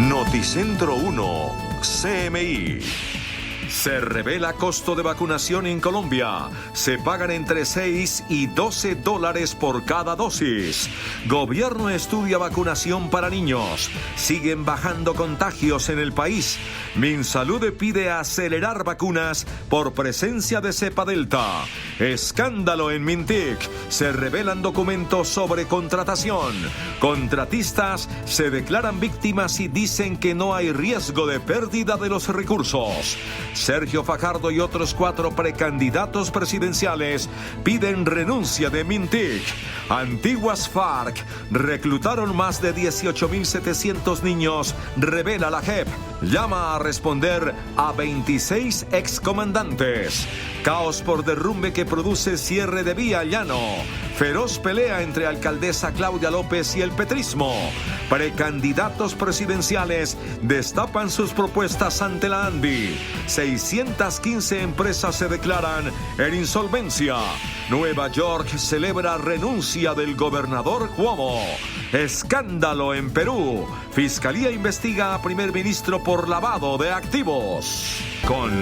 Noticentro 1, CMI. Se revela costo de vacunación en Colombia. Se pagan entre 6 y 12 dólares por cada dosis. Gobierno estudia vacunación para niños. Siguen bajando contagios en el país. Minsalud pide acelerar vacunas por presencia de cepa delta. Escándalo en Mintic. Se revelan documentos sobre contratación. Contratistas se declaran víctimas y dicen que no hay riesgo de pérdida de los recursos. Sergio Fajardo y otros 4 precandidatos presidenciales piden renuncia de Mintic. Antiguas FARC reclutaron más de 18.700 niños, revela la JEP. Llama a responder a 26 excomandantes. Caos por derrumbe que produce cierre de vía llano. Feroz pelea entre alcaldesa Claudia López y el petrismo. Precandidatos presidenciales destapan sus propuestas ante la ANDI. 615 empresas se declaran en insolvencia. Nueva York celebra renuncia del gobernador Cuomo. Escándalo en Perú. Fiscalía investiga a primer ministro por lavado de activos. Con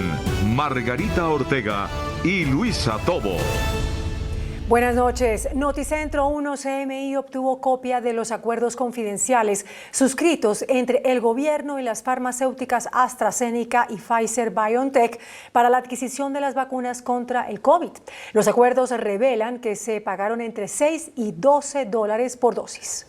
Margarita Ortega y Luisa Tobo. Buenas noches. Noticentro 1 CMI obtuvo copia de los acuerdos confidenciales suscritos entre el gobierno y las farmacéuticas AstraZeneca y Pfizer-BioNTech para la adquisición de las vacunas contra el COVID. Los acuerdos revelan que se pagaron entre 6 y 12 dólares por dosis.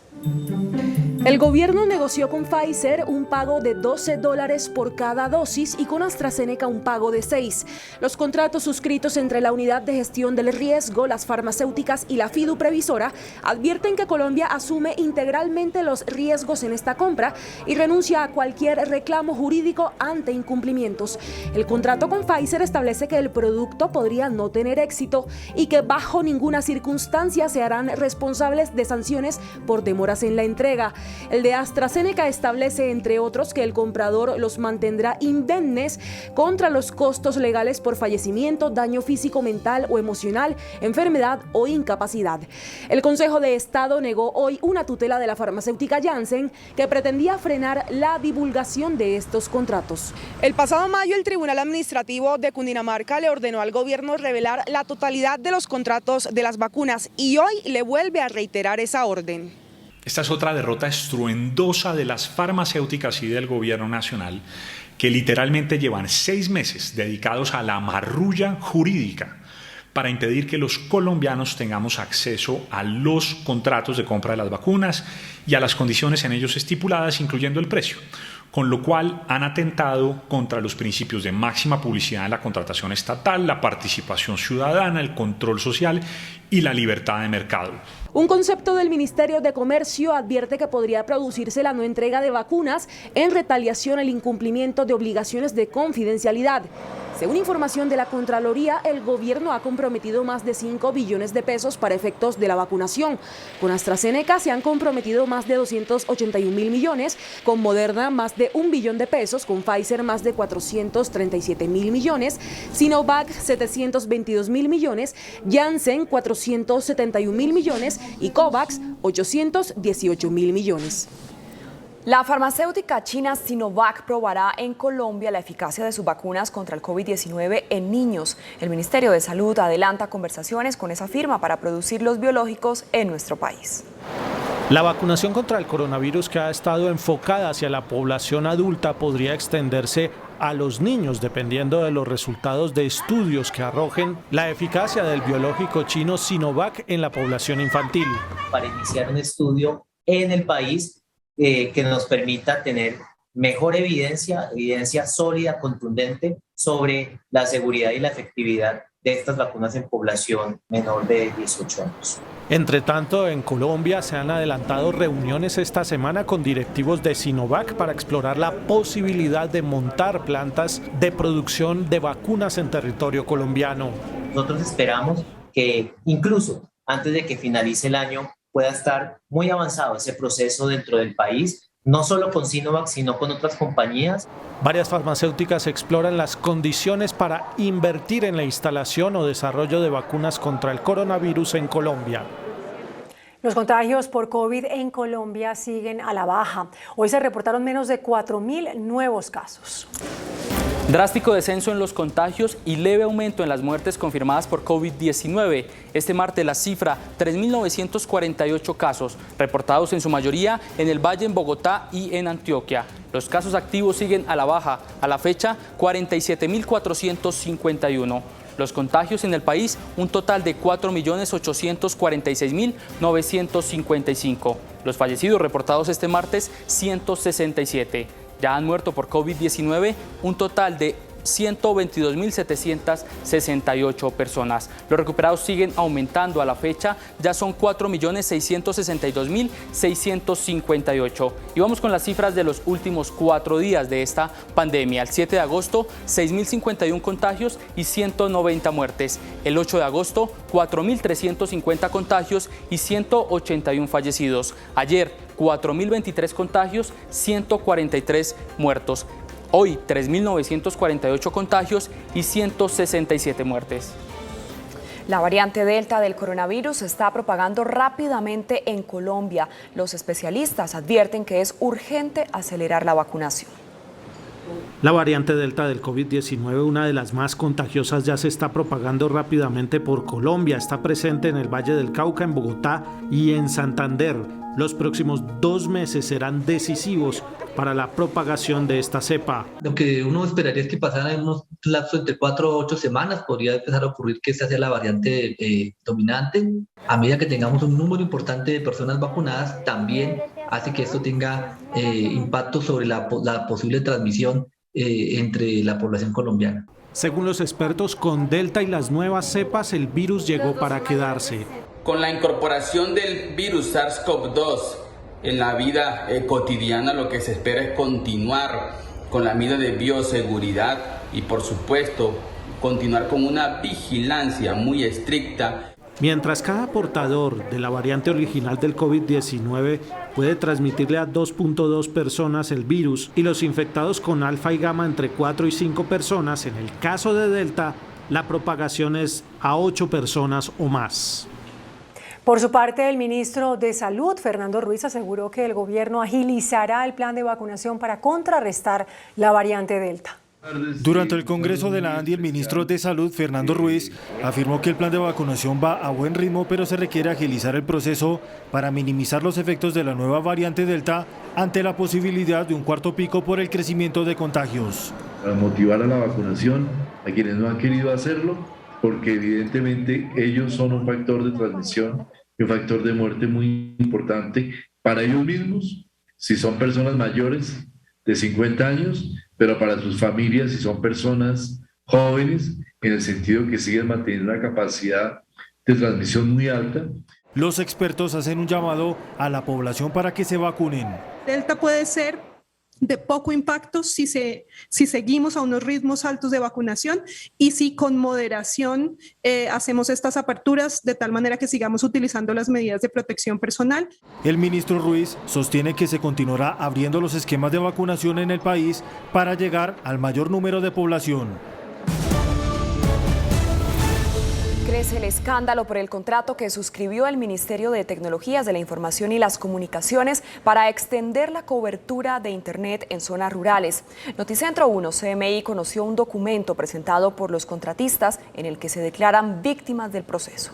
El gobierno negoció con Pfizer un pago de 12 dólares por cada dosis y con AstraZeneca un pago de 6. Los contratos suscritos entre la Unidad de Gestión del Riesgo, las farmacéuticas y la FIDU Previsora advierten que Colombia asume integralmente los riesgos en esta compra y renuncia a cualquier reclamo jurídico ante incumplimientos. El contrato con Pfizer establece que el producto podría no tener éxito y que bajo ninguna circunstancia se harán responsables de sanciones por demoras en la entrega. El de AstraZeneca establece, entre otros, que el comprador los mantendrá indemnes contra los costos legales por fallecimiento, daño físico, mental o emocional, enfermedad o incapacidad. El Consejo de Estado negó hoy una tutela de la farmacéutica Janssen que pretendía frenar la divulgación de estos contratos. El pasado mayo, el Tribunal Administrativo de Cundinamarca le ordenó al gobierno revelar la totalidad de los contratos de las vacunas y hoy le vuelve a reiterar esa orden. Esta es otra derrota estruendosa de las farmacéuticas y del gobierno nacional, que literalmente llevan 6 meses dedicados a la marrulla jurídica para impedir que los colombianos tengamos acceso a los contratos de compra de las vacunas y a las condiciones en ellos estipuladas, incluyendo el precio, con lo cual han atentado contra los principios de máxima publicidad en la contratación estatal, la participación ciudadana, el control social y la libertad de mercado. Un concepto del Ministerio de Comercio advierte que podría producirse la no entrega de vacunas en retaliación al incumplimiento de obligaciones de confidencialidad. Según información de la Contraloría, el gobierno ha comprometido más de 5 billones de pesos para efectos de la vacunación. Con AstraZeneca se han comprometido más de 281.000 millones, con Moderna más de 1 billón de pesos, con Pfizer más de 437.000 millones, Sinovac 722.000 millones, Janssen 471.000 millones y COVAX 818.000 millones. La farmacéutica china Sinovac probará en Colombia la eficacia de sus vacunas contra el COVID-19 en niños. El Ministerio de Salud adelanta conversaciones con esa firma para producir los biológicos en nuestro país. La vacunación contra el coronavirus, que ha estado enfocada hacia la población adulta, podría extenderse a los niños dependiendo de los resultados de estudios que arrojen la eficacia del biológico chino Sinovac en la población infantil. Para iniciar un estudio en el país que nos permita tener mejor evidencia sólida, contundente sobre la seguridad y la efectividad de estas vacunas en población menor de 18 años. Entre tanto, en Colombia se han adelantado reuniones esta semana con directivos de Sinovac para explorar la posibilidad de montar plantas de producción de vacunas en territorio colombiano. Nosotros esperamos que incluso antes de que finalice el año pueda estar muy avanzado ese proceso dentro del país, no solo con Sinovac, sino con otras compañías. Varias farmacéuticas exploran las condiciones para invertir en la instalación o desarrollo de vacunas contra el coronavirus en Colombia. Los contagios por COVID en Colombia siguen a la baja. Hoy se reportaron menos de 4.000 nuevos casos. Drástico descenso en los contagios y leve aumento en las muertes confirmadas por COVID-19. Este martes la cifra, 3.948 casos, reportados en su mayoría en el Valle, en Bogotá y en Antioquia. Los casos activos siguen a la baja. A la fecha, 47.451. Los contagios en el país, un total de 4.846.955. Los fallecidos reportados este martes, 167. Ya han muerto por COVID-19 un total de 122.768 personas. Los recuperados siguen aumentando. A la fecha ya son 4.662.658. Y vamos con las cifras de los últimos 4 días de esta pandemia. El 7 de agosto, 6.051 contagios y 190 muertes. El 8 de agosto, 4.350 contagios y 181 fallecidos. Ayer, 4.023 contagios, 143 muertos. Hoy, 3.948 contagios y 167 muertes. La variante Delta del coronavirus se está propagando rápidamente en Colombia. Los especialistas advierten que es urgente acelerar la vacunación. La variante Delta del COVID-19, una de las más contagiosas, ya se está propagando rápidamente por Colombia. Está presente en el Valle del Cauca, en Bogotá y en Santander. Los próximos 2 meses serán decisivos para la propagación de esta cepa. Lo que uno esperaría es que pasara en unos lapsos entre 4 a 8 semanas. Podría empezar a ocurrir que esta sea la variante dominante. A medida que tengamos un número importante de personas vacunadas, también hace que esto tenga impacto sobre la posible transmisión entre la población colombiana. Según los expertos, con Delta y las nuevas cepas, el virus llegó para quedarse. Con la incorporación del virus SARS-CoV-2 en la vida cotidiana, lo que se espera es continuar con la medida de bioseguridad y, por supuesto, continuar con una vigilancia muy estricta. Mientras cada portador de la variante original del COVID-19 puede transmitirle a 2.2 personas el virus y los infectados con alfa y gamma entre 4 y 5 personas, en el caso de Delta, la propagación es a 8 personas o más. Por su parte, el ministro de Salud, Fernando Ruiz, aseguró que el gobierno agilizará el plan de vacunación para contrarrestar la variante Delta. Durante el Congreso de la ANDI, el ministro de Salud, Fernando Ruiz, afirmó que el plan de vacunación va a buen ritmo, pero se requiere agilizar el proceso para minimizar los efectos de la nueva variante Delta ante la posibilidad de un cuarto pico por el crecimiento de contagios. Para motivar a la vacunación a quienes no han querido hacerlo, porque evidentemente ellos son un factor de transmisión y un factor de muerte muy importante para ellos mismos, si son personas mayores de 50 años, pero para sus familias si son personas jóvenes, en el sentido que siguen manteniendo una capacidad de transmisión muy alta. Los expertos hacen un llamado a la población para que se vacunen. Delta puede ser de poco impacto si seguimos a unos ritmos altos de vacunación y si con moderación hacemos estas aperturas de tal manera que sigamos utilizando las medidas de protección personal. El ministro Ruiz sostiene que se continuará abriendo los esquemas de vacunación en el país para llegar al mayor número de población. Crece el escándalo por el contrato que suscribió el Ministerio de Tecnologías de la Información y las Comunicaciones para extender la cobertura de Internet en zonas rurales. Noticentro 1 CMI conoció un documento presentado por los contratistas en el que se declaran víctimas del proceso.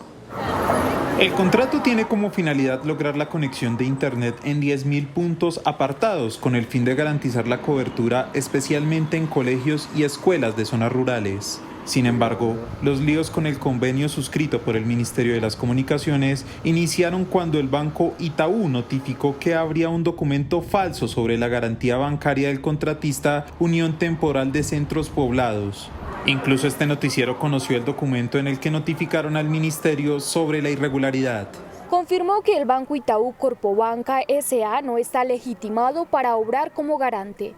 El contrato tiene como finalidad lograr la conexión de Internet en 10.000 puntos apartados con el fin de garantizar la cobertura especialmente en colegios y escuelas de zonas rurales. Sin embargo, los líos con el convenio suscrito por el Ministerio de las Comunicaciones iniciaron cuando el banco Itaú notificó que habría un documento falso sobre la garantía bancaria del contratista Unión Temporal de Centros Poblados. Incluso este noticiero conoció el documento en el que notificaron al ministerio sobre la irregularidad. Confirmó que el Banco Itaú Corpobanca S.A. no está legitimado para obrar como garante.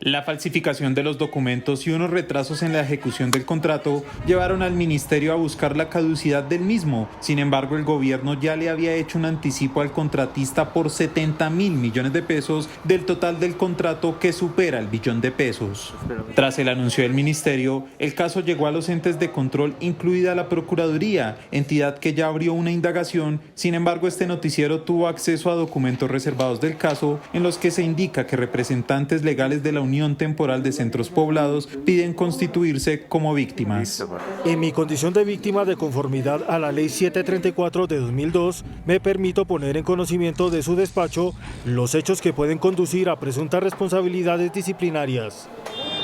La falsificación de los documentos y unos retrasos en la ejecución del contrato llevaron al ministerio a buscar la caducidad del mismo. Sin embargo, el gobierno ya le había hecho un anticipo al contratista por 70.000 millones de pesos del total del contrato, que supera el billón de pesos. Tras el anuncio del ministerio, el caso llegó a los entes de control, incluida la Procuraduría, entidad que ya abrió una indagación. Sin embargo, este noticiero tuvo acceso a documentos reservados del caso en los que se indica que representantes legales de la Unión Temporal de Centros Poblados piden constituirse como víctimas. En mi condición de víctima, de conformidad a la Ley 734 de 2002, me permito poner en conocimiento de su despacho los hechos que pueden conducir a presuntas responsabilidades disciplinarias.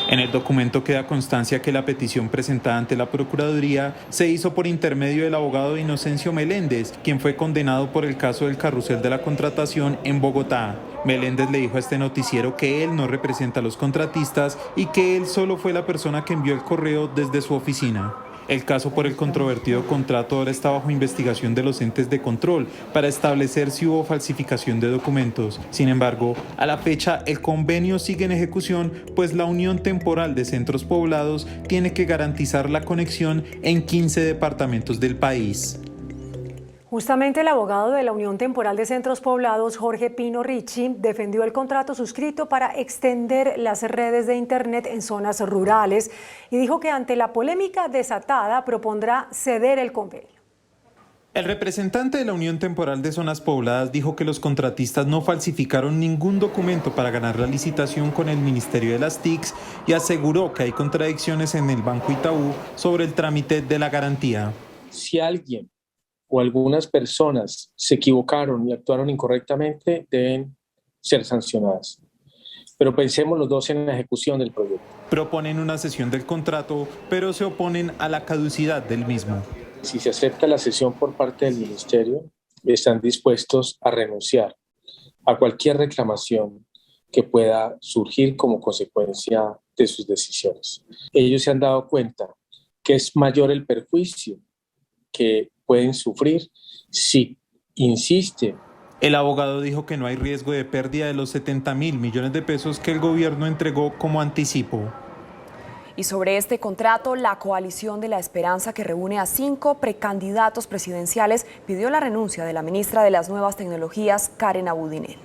En el documento queda constancia que la petición presentada ante la Procuraduría se hizo por intermedio del abogado Inocencio Meléndez, quien fue condenado por el caso del carrusel de la contratación en Bogotá. Meléndez le dijo a este noticiero que él no representa a los contratistas y que él solo fue la persona que envió el correo desde su oficina. El caso por el controvertido contrato ahora está bajo investigación de los entes de control para establecer si hubo falsificación de documentos. Sin embargo, a la fecha el convenio sigue en ejecución, pues la Unión Temporal de Centros Poblados tiene que garantizar la conexión en 15 departamentos del país. Justamente el abogado de la Unión Temporal de Centros Poblados, Jorge Pino Ricci, defendió el contrato suscrito para extender las redes de Internet en zonas rurales y dijo que ante la polémica desatada propondrá ceder el convenio. El representante de la Unión Temporal de Zonas Pobladas dijo que los contratistas no falsificaron ningún documento para ganar la licitación con el Ministerio de las TICs y aseguró que hay contradicciones en el Banco Itaú sobre el trámite de la garantía. Si alguien o algunas personas se equivocaron y actuaron incorrectamente, deben ser sancionadas. Pero pensemos los dos en la ejecución del proyecto. Proponen una cesión del contrato, pero se oponen a la caducidad del mismo. Si se acepta la cesión por parte del Ministerio, están dispuestos a renunciar a cualquier reclamación que pueda surgir como consecuencia de sus decisiones. Ellos se han dado cuenta que es mayor el perjuicio que pueden sufrir si insiste. El abogado dijo que no hay riesgo de pérdida de los 70.000 millones de pesos que el gobierno entregó como anticipo. Y sobre este contrato, la Coalición de la Esperanza, que reúne a 5 precandidatos presidenciales, pidió la renuncia de la ministra de las Nuevas Tecnologías, Karen Abudinen.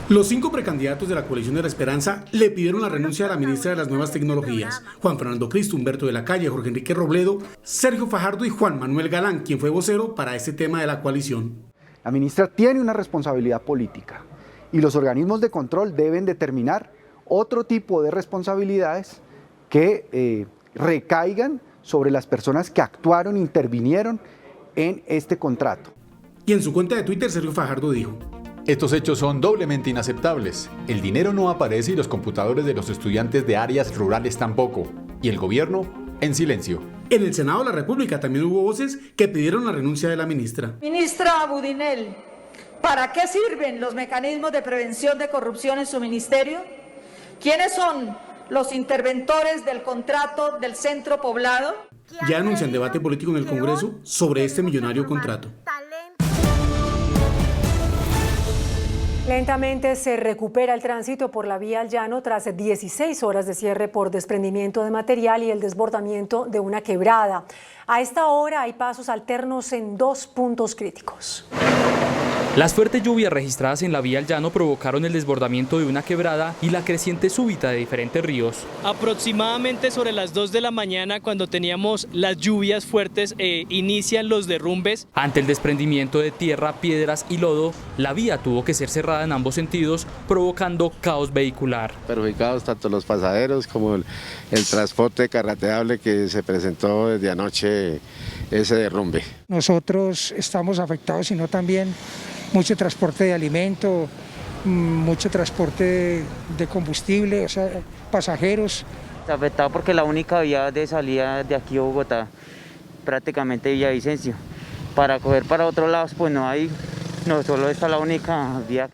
Los 5 precandidatos de la Coalición de la Esperanza le pidieron la renuncia a la ministra de las Nuevas Tecnologías, Juan Fernando Cristo, Humberto de la Calle, Jorge Enrique Robledo, Sergio Fajardo y Juan Manuel Galán, quien fue vocero para este tema de la coalición. La ministra tiene una responsabilidad política y los organismos de control deben determinar otro tipo de responsabilidades que recaigan sobre las personas que actuaron, intervinieron en este contrato. Y en su cuenta de Twitter, Sergio Fajardo dijo: estos hechos son doblemente inaceptables. El dinero no aparece y los computadores de los estudiantes de áreas rurales tampoco. Y el gobierno en silencio. En el Senado de la República también hubo voces que pidieron la renuncia de la ministra. Ministra Abudinen, ¿para qué sirven los mecanismos de prevención de corrupción en su ministerio? ¿Quiénes son los interventores del contrato del Centro Poblado? Ya anuncian debate político en el Congreso sobre este millonario contrato. Lentamente se recupera el tránsito por la vía al llano tras 16 horas de cierre por desprendimiento de material y el desbordamiento de una quebrada. A esta hora hay pasos alternos en 2 puntos críticos. Las fuertes lluvias registradas en la vía al llano provocaron el desbordamiento de una quebrada y la creciente súbita de diferentes ríos. Aproximadamente sobre las 2 de la mañana, cuando teníamos las lluvias fuertes, inician los derrumbes. Ante el desprendimiento de tierra, piedras y lodo, la vía tuvo que ser cerrada en ambos sentidos, provocando caos vehicular. Perjudicados tanto los pasajeros como el transporte carreteable que se presentó desde anoche ese derrumbe. Nosotros estamos afectados, sino también mucho transporte de alimento, mucho transporte de combustible, o sea, pasajeros. Afectado porque la única vía de salida de aquí a Bogotá, prácticamente Villavicencio. Para coger para otros lados, pues no hay, no, solo está la única vía.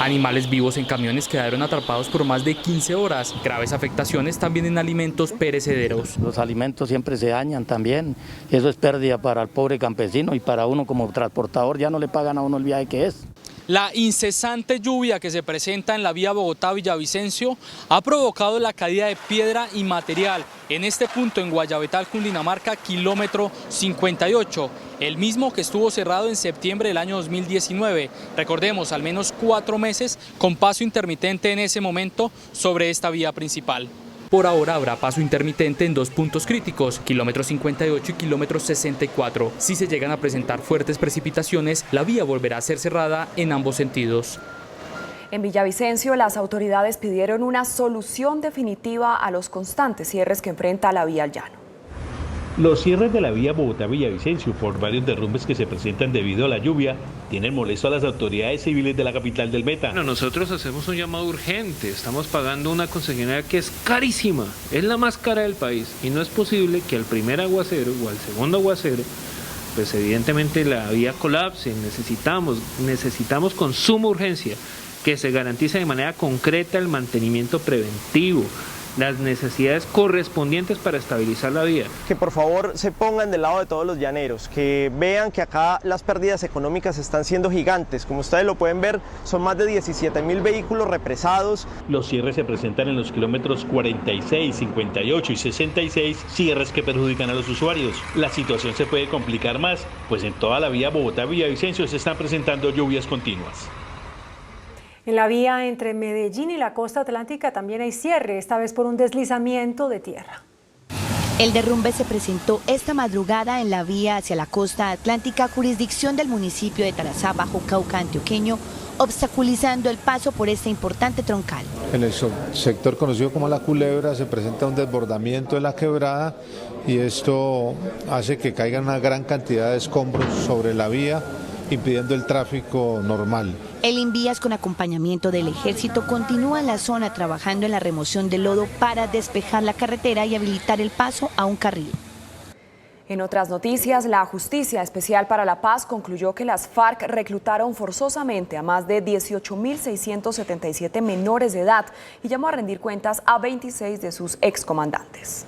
Animales vivos en camiones quedaron atrapados por más de 15 horas. Graves afectaciones también en alimentos perecederos. Los alimentos siempre se dañan también. Eso es pérdida para el pobre campesino y para uno como transportador ya no le pagan a uno el viaje que es. La incesante lluvia que se presenta en la vía Bogotá-Villavicencio ha provocado la caída de piedra y material en este punto en Guayabetal, Cundinamarca, kilómetro 58, el mismo que estuvo cerrado en septiembre del año 2019. Recordemos, al menos 4 meses con paso intermitente en ese momento sobre esta vía principal. Por ahora habrá paso intermitente en 2 puntos críticos, kilómetro 58 y kilómetro 64. Si se llegan a presentar fuertes precipitaciones, la vía volverá a ser cerrada en ambos sentidos. En Villavicencio, las autoridades pidieron una solución definitiva a los constantes cierres que enfrenta la vía al llano. Los cierres de la vía Bogotá-Villavicencio por varios derrumbes que se presentan debido a la lluvia tienen molesto a las autoridades civiles de la capital del Meta. Bueno, nosotros hacemos un llamado urgente, estamos pagando una concesionaria que es carísima, es la más cara del país y no es posible que al primer aguacero o al segundo aguacero, pues evidentemente la vía colapse. Necesitamos con suma urgencia que se garantice de manera concreta el mantenimiento preventivo, las necesidades correspondientes para estabilizar la vía. Que por favor se pongan del lado de todos los llaneros, que vean que acá las pérdidas económicas están siendo gigantes. Como ustedes lo pueden ver, son más de 17.000 vehículos represados. Los cierres se presentan en los kilómetros 46, 58 y 66, cierres que perjudican a los usuarios. La situación se puede complicar más, pues en toda la vía Bogotá-Villavicencio se están presentando lluvias continuas. En la vía entre Medellín y la costa atlántica también hay cierre, esta vez por un deslizamiento de tierra. El derrumbe se presentó esta madrugada en la vía hacia la costa atlántica, jurisdicción del municipio de Tarazá, bajo Cauca antioqueño, obstaculizando el paso por este importante troncal. En el sector conocido como La Culebra se presenta un desbordamiento de la quebrada y esto hace que caigan una gran cantidad de escombros sobre la vía, impidiendo el tráfico normal. El Invías, con acompañamiento del ejército, continúa en la zona trabajando en la remoción del lodo para despejar la carretera y habilitar el paso a un carril. En otras noticias, la Justicia Especial para la Paz concluyó que las FARC reclutaron forzosamente a más de 18.677 menores de edad y llamó a rendir cuentas a 26 de sus excomandantes.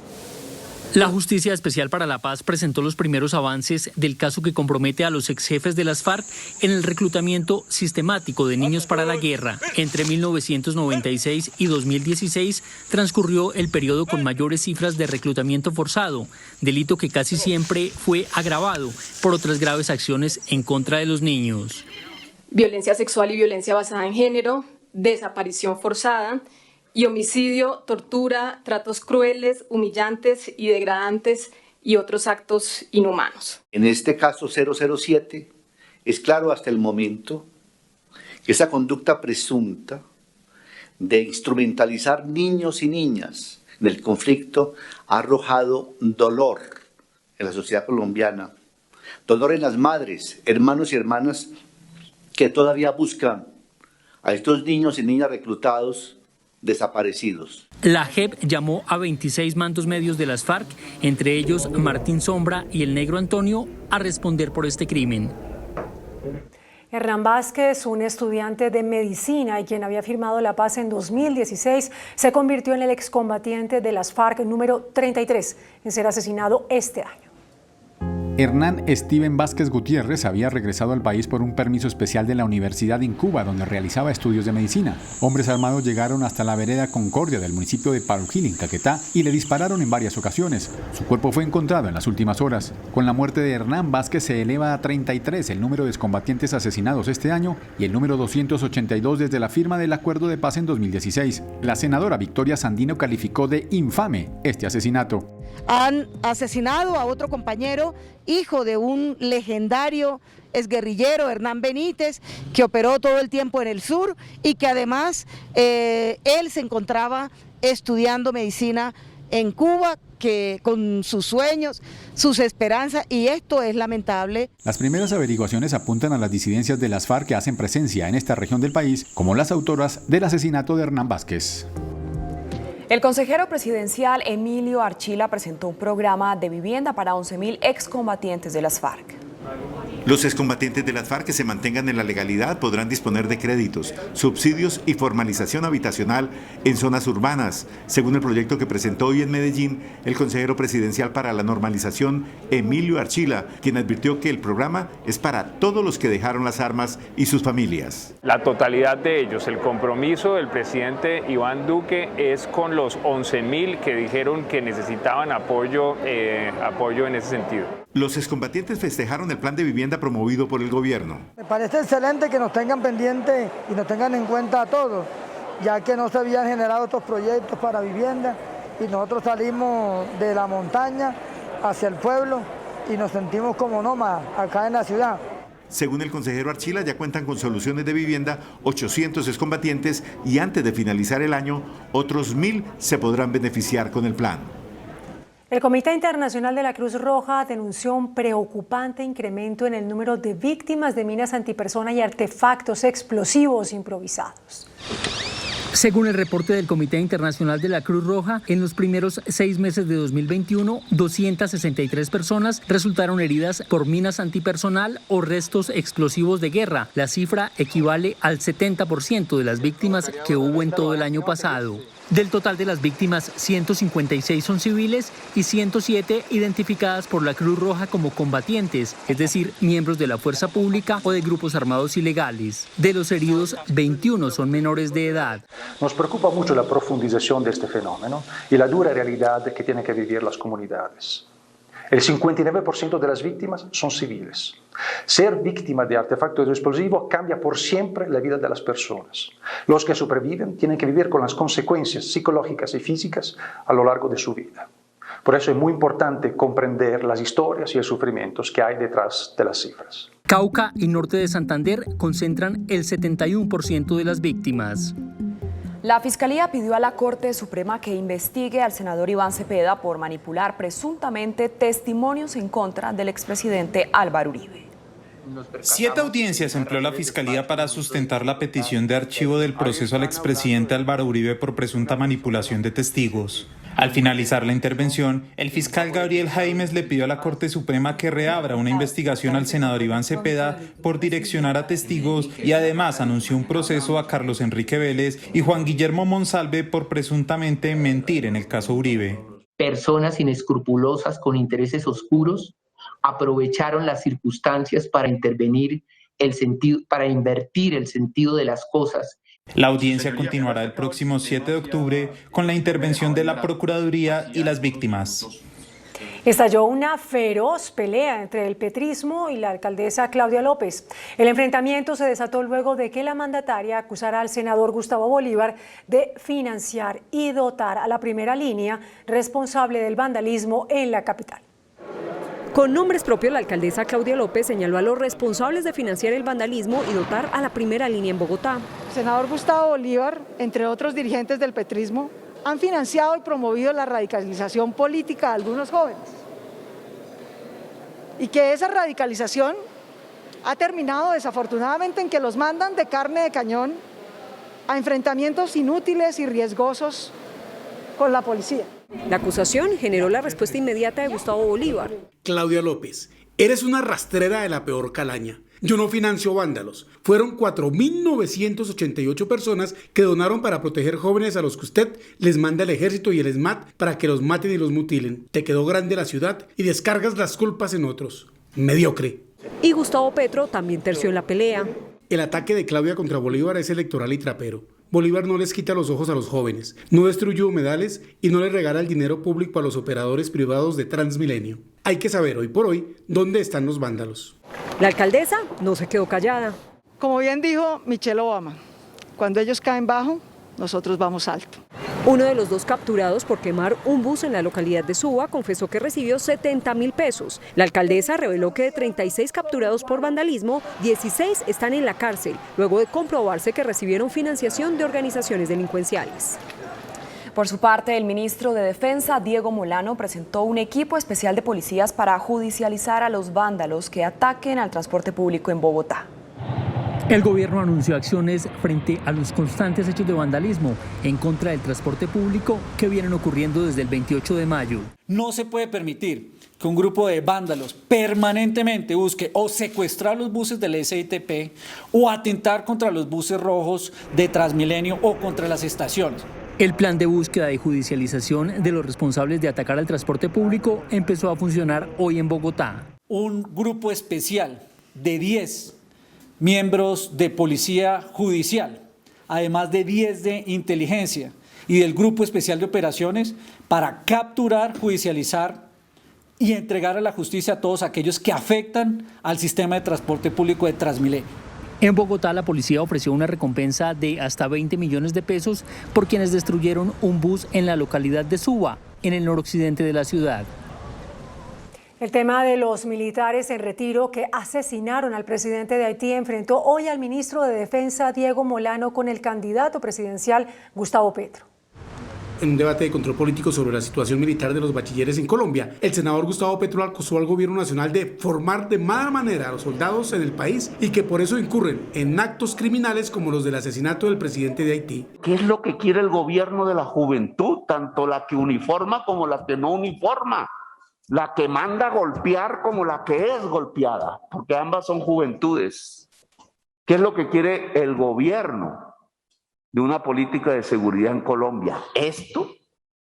La Justicia Especial para la Paz presentó los primeros avances del caso que compromete a los exjefes de las FARC en el reclutamiento sistemático de niños para la guerra. Entre 1996 y 2016 transcurrió el periodo con mayores cifras de reclutamiento forzado, delito que casi siempre fue agravado por otras graves acciones en contra de los niños. Violencia sexual y violencia basada en género, desaparición forzada y homicidio, tortura, tratos crueles, humillantes y degradantes y otros actos inhumanos. En este caso 007 es claro hasta el momento que esa conducta presunta de instrumentalizar niños y niñas del conflicto ha arrojado dolor en la sociedad colombiana, dolor en las madres, hermanos y hermanas que todavía buscan a estos niños y niñas reclutados desaparecidos. La JEP llamó a 26 mandos medios de las FARC, entre ellos Martín Sombra y el Negro Antonio, a responder por este crimen. Hernán Vázquez, un estudiante de medicina y quien había firmado la paz en 2016, se convirtió en el excombatiente de las FARC número 33 en ser asesinado este año. Hernán Steven Vázquez Gutiérrez había regresado al país por un permiso especial de la universidad en Cuba, donde realizaba estudios de medicina. Hombres armados llegaron hasta la vereda Concordia del municipio de Parujil, en Caquetá, y le dispararon en varias ocasiones. Su cuerpo fue encontrado en las últimas horas. Con la muerte de Hernán Vázquez se eleva a 33 el número de excombatientes asesinados este año y el número 282 desde la firma del acuerdo de paz en 2016. La senadora Victoria Sandino calificó de infame este asesinato. Han asesinado a otro compañero, hijo de un legendario exguerrillero, Hernán Benítez, que operó todo el tiempo en el sur y que además él se encontraba estudiando medicina en Cuba, que con sus sueños, sus esperanzas, y esto es lamentable. Las primeras averiguaciones apuntan a las disidencias de las FARC que hacen presencia en esta región del país, como las autoras del asesinato de Hernán Vázquez. El consejero presidencial Emilio Archila presentó un programa de vivienda para 11.000 excombatientes de las FARC. Los excombatientes de las FARC que se mantengan en la legalidad podrán disponer de créditos, subsidios y formalización habitacional en zonas urbanas, según el proyecto que presentó hoy en Medellín el consejero presidencial para la normalización, Emilio Archila, quien advirtió que el programa es para todos los que dejaron las armas y sus familias. La totalidad de ellos, el compromiso del presidente Iván Duque es con los 11.000 que dijeron que necesitaban apoyo en ese sentido. Los excombatientes festejaron el plan de vivienda promovido por el gobierno. Me parece excelente que nos tengan pendiente y nos tengan en cuenta a todos, ya que no se habían generado estos proyectos para vivienda y nosotros salimos de la montaña hacia el pueblo y nos sentimos como nómadas acá en la ciudad. Según el consejero Archila, ya cuentan con soluciones de vivienda 800 excombatientes y antes de finalizar el año, otros 1.000 se podrán beneficiar con el plan. El Comité Internacional de la Cruz Roja denunció un preocupante incremento en el número de víctimas de minas antipersona y artefactos explosivos improvisados. Según el reporte del Comité Internacional de la Cruz Roja, en los primeros 6 meses de 2021, 263 personas resultaron heridas por minas antipersonal o restos explosivos de guerra. La cifra equivale al 70% de las víctimas que hubo en todo el año pasado. Del total de las víctimas, 156 son civiles y 107 identificadas por la Cruz Roja como combatientes, es decir, miembros de la fuerza pública o de grupos armados ilegales. De los heridos, 21 son menores de edad. Nos preocupa mucho la profundización de este fenómeno y la dura realidad que tienen que vivir las comunidades. El 59% de las víctimas son civiles. Ser víctima de artefactos explosivos cambia por siempre la vida de las personas. Los que sobreviven tienen que vivir con las consecuencias psicológicas y físicas a lo largo de su vida. Por eso es muy importante comprender las historias y los sufrimientos que hay detrás de las cifras. Cauca y norte de Santander concentran el 71% de las víctimas. La Fiscalía pidió a la Corte Suprema que investigue al senador Iván Cepeda por manipular presuntamente testimonios en contra del expresidente Álvaro Uribe. 7 audiencias empleó la Fiscalía para sustentar la petición de archivo del proceso al expresidente Álvaro Uribe por presunta manipulación de testigos. Al finalizar la intervención, el fiscal Gabriel Jaimes le pidió a la Corte Suprema que reabra una investigación al senador Iván Cepeda por direccionar a testigos y además anunció un proceso a Carlos Enrique Vélez y Juan Guillermo Monsalve por presuntamente mentir en el caso Uribe. Personas inescrupulosas con intereses oscuros aprovecharon las circunstancias para invertir el sentido de las cosas. La audiencia continuará el próximo 7 de octubre con la intervención de la Procuraduría y las víctimas. Estalló una feroz pelea entre el petrismo y la alcaldesa Claudia López. El enfrentamiento se desató luego de que la mandataria acusara al senador Gustavo Bolívar de financiar y dotar a la primera línea responsable del vandalismo en la capital. Con nombres propios, la alcaldesa Claudia López señaló a los responsables de financiar el vandalismo y dotar a la primera línea en Bogotá. El senador Gustavo Bolívar, entre otros dirigentes del petrismo, han financiado y promovido la radicalización política de algunos jóvenes. Y que esa radicalización ha terminado desafortunadamente en que los mandan de carne de cañón a enfrentamientos inútiles y riesgosos con la policía. La acusación generó la respuesta inmediata de Gustavo Bolívar. Claudia López, eres una rastrera de la peor calaña. Yo no financio vándalos. Fueron 4.988 personas que donaron para proteger jóvenes a los que usted les manda el ejército y el ESMAD para que los maten y los mutilen. Te quedó grande la ciudad y descargas las culpas en otros. Mediocre. Y Gustavo Petro también terció en la pelea. El ataque de Claudia contra Bolívar es electoral y trapero. Bolívar no les quita los ojos a los jóvenes, no destruye humedales y no le regala el dinero público a los operadores privados de Transmilenio. Hay que saber hoy por hoy dónde están los vándalos. La alcaldesa no se quedó callada. Como bien dijo Michelle Obama, cuando ellos caen bajo, nosotros vamos alto. Uno de los 2 capturados por quemar un bus en la localidad de Suba confesó que recibió 70.000 pesos. La alcaldesa reveló que de 36 capturados por vandalismo, 16 están en la cárcel, luego de comprobarse que recibieron financiación de organizaciones delincuenciales. Por su parte, el ministro de Defensa, Diego Molano, presentó un equipo especial de policías para judicializar a los vándalos que ataquen al transporte público en Bogotá. El gobierno anunció acciones frente a los constantes hechos de vandalismo en contra del transporte público que vienen ocurriendo desde el 28 de mayo. No se puede permitir que un grupo de vándalos permanentemente busque o secuestrar los buses del SITP o atentar contra los buses rojos de Transmilenio o contra las estaciones. El plan de búsqueda y judicialización de los responsables de atacar al transporte público empezó a funcionar hoy en Bogotá. Un grupo especial de 10 miembros de policía judicial, además de 10 de inteligencia y del grupo especial de operaciones para capturar, judicializar y entregar a la justicia a todos aquellos que afectan al sistema de transporte público de Transmilenio. En Bogotá, la policía ofreció una recompensa de hasta 20 millones de pesos por quienes destruyeron un bus en la localidad de Suba, en el noroccidente de la ciudad. El tema de los militares en retiro que asesinaron al presidente de Haití enfrentó hoy al ministro de Defensa, Diego Molano, con el candidato presidencial, Gustavo Petro. En un debate de control político sobre la situación militar de los bachilleres en Colombia, el senador Gustavo Petro acusó al gobierno nacional de formar de mala manera a los soldados en el país y que por eso incurren en actos criminales como los del asesinato del presidente de Haití. ¿Qué es lo que quiere el gobierno de la juventud? Tanto la que uniforma como la que no uniforma. La que manda a golpear como la que es golpeada, porque ambas son juventudes. ¿Qué es lo que quiere el gobierno de una política de seguridad en Colombia? ¿Esto?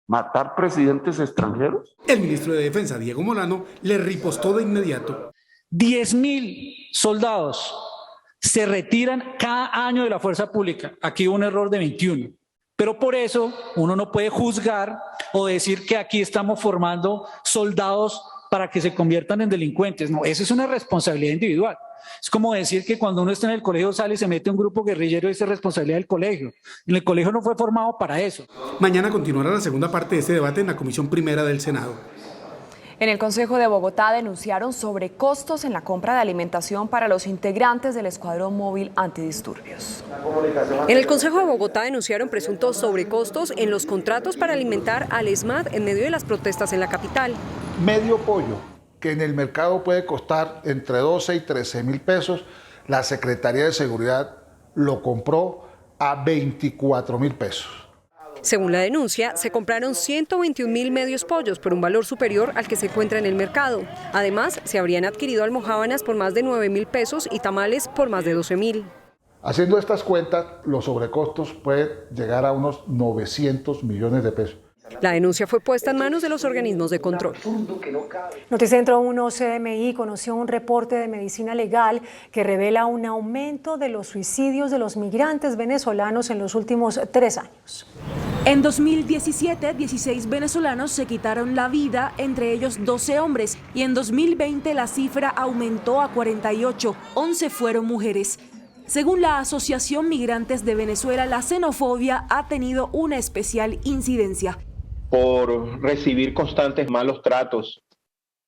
¿Matar presidentes extranjeros? El ministro de Defensa, Diego Molano, le ripostó de inmediato. 10.000 soldados se retiran cada año de la fuerza pública. Aquí hubo un error de 21. Pero por eso uno no puede juzgar o decir que aquí estamos formando soldados para que se conviertan en delincuentes. No, eso es una responsabilidad individual. Es como decir que cuando uno está en el colegio sale y se mete a un grupo guerrillero, esa es responsabilidad del colegio. El colegio no fue formado para eso. Mañana continuará la segunda parte de este debate en la Comisión Primera del Senado. En el Consejo de Bogotá denunciaron sobrecostos en la compra de alimentación para los integrantes del Escuadrón Móvil Antidisturbios. En el Consejo de Bogotá denunciaron presuntos sobrecostos en los contratos para alimentar al ESMAD en medio de las protestas en la capital. Medio pollo, que en el mercado puede costar entre 12 y 13 mil pesos, la Secretaría de Seguridad lo compró a 24 mil pesos. Según la denuncia, se compraron 121.000 medios pollos por un valor superior al que se encuentra en el mercado. Además, se habrían adquirido almojábanas por más de 9.000 pesos y tamales por más de 12.000. Haciendo estas cuentas, los sobrecostos pueden llegar a unos 900 millones de pesos. La denuncia fue puesta en manos de los organismos de control. Noticentro 1 CMI conoció un reporte de medicina legal que revela un aumento de los suicidios de los migrantes venezolanos en los últimos 3 años. En 2017, 16 venezolanos se quitaron la vida, entre ellos 12 hombres, y en 2020 la cifra aumentó a 48, 11 fueron mujeres. Según la Asociación Migrantes de Venezuela, la xenofobia ha tenido una especial incidencia. Por recibir constantes malos tratos,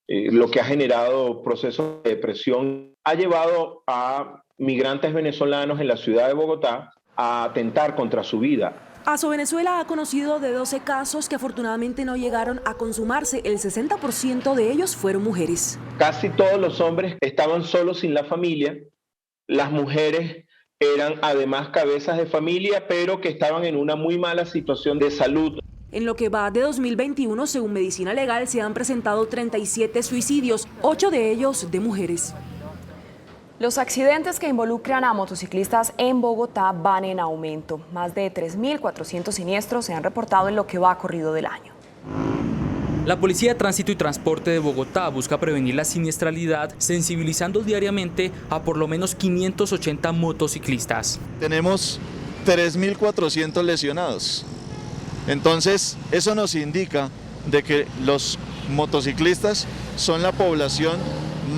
lo que ha generado procesos de depresión, ha llevado a migrantes venezolanos en la ciudad de Bogotá a atentar contra su vida. Asovenezuela ha conocido de 12 casos que afortunadamente no llegaron a consumarse. El 60% de ellos fueron mujeres. Casi todos los hombres estaban solos sin la familia. Las mujeres eran además cabezas de familia, pero que estaban en una muy mala situación de salud. En lo que va de 2021, según Medicina Legal, se han presentado 37 suicidios, 8 de ellos de mujeres. Los accidentes que involucran a motociclistas en Bogotá van en aumento. Más de 3.400 siniestros se han reportado en lo que va corrido del año. La Policía de Tránsito y Transporte de Bogotá busca prevenir la siniestralidad, sensibilizando diariamente a por lo menos 580 motociclistas. Tenemos 3.400 lesionados. Entonces, eso nos indica de que los motociclistas son la población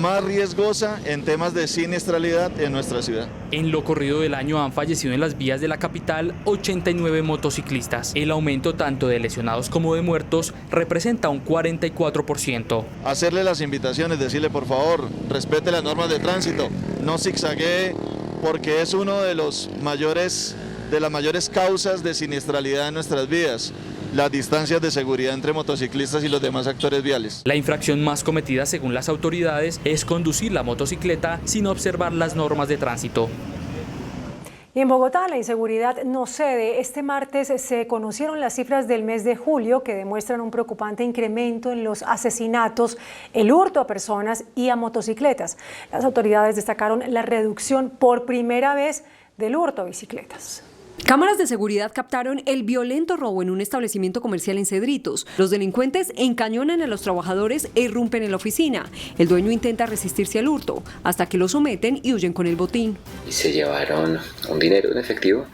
más riesgosa en temas de siniestralidad en nuestra ciudad. En lo corrido del año han fallecido en las vías de la capital 89 motociclistas. El aumento tanto de lesionados como de muertos representa un 44%. Hacerle las invitaciones, decirle por favor, respete las normas de tránsito, no zigzaguee, porque es uno de las mayores causas de siniestralidad en nuestras vías. Las distancias de seguridad entre motociclistas y los demás actores viales. La infracción más cometida según las autoridades es conducir la motocicleta sin observar las normas de tránsito. Y en Bogotá la inseguridad no cede. Este martes se conocieron las cifras del mes de julio que demuestran un preocupante incremento en los asesinatos, el hurto a personas y a motocicletas. Las autoridades destacaron la reducción por primera vez del hurto a bicicletas. Cámaras de seguridad captaron el violento robo en un establecimiento comercial en Cedritos. Los delincuentes encañonan a los trabajadores e irrumpen en la oficina. El dueño intenta resistirse al hurto, hasta que lo someten y huyen con el botín. Y se llevaron un dinero en efectivo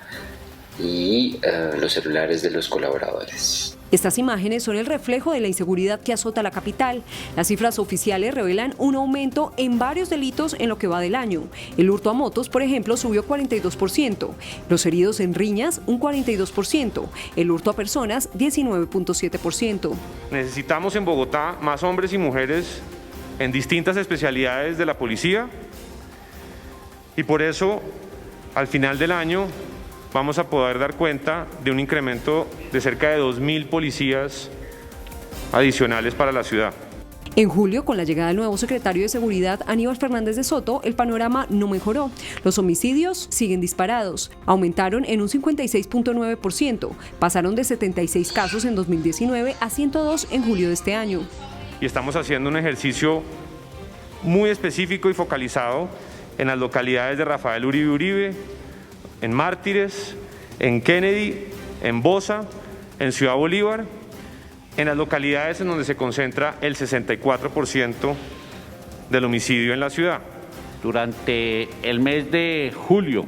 y los celulares de los colaboradores. Estas imágenes son el reflejo de la inseguridad que azota la capital. Las cifras oficiales revelan un aumento en varios delitos en lo que va del año. El hurto a motos, por ejemplo, subió 42%. Los heridos en riñas, un 42%. El hurto a personas, 19.7%. Necesitamos en Bogotá más hombres y mujeres en distintas especialidades de la policía y por eso, al final del año, vamos a poder dar cuenta de un incremento de cerca de 2.000 policías adicionales para la ciudad. En julio, con la llegada del nuevo secretario de Seguridad, Aníbal Fernández de Soto, el panorama no mejoró. Los homicidios siguen disparados. Aumentaron en un 56.9%. Pasaron de 76 casos en 2019 a 102 en julio de este año. Y estamos haciendo un ejercicio muy específico y focalizado en las localidades de Rafael Uribe Uribe, en Mártires, en Kennedy, en Bosa, en Ciudad Bolívar, en las localidades en donde se concentra el 64% del homicidio en la ciudad. Durante el mes de julio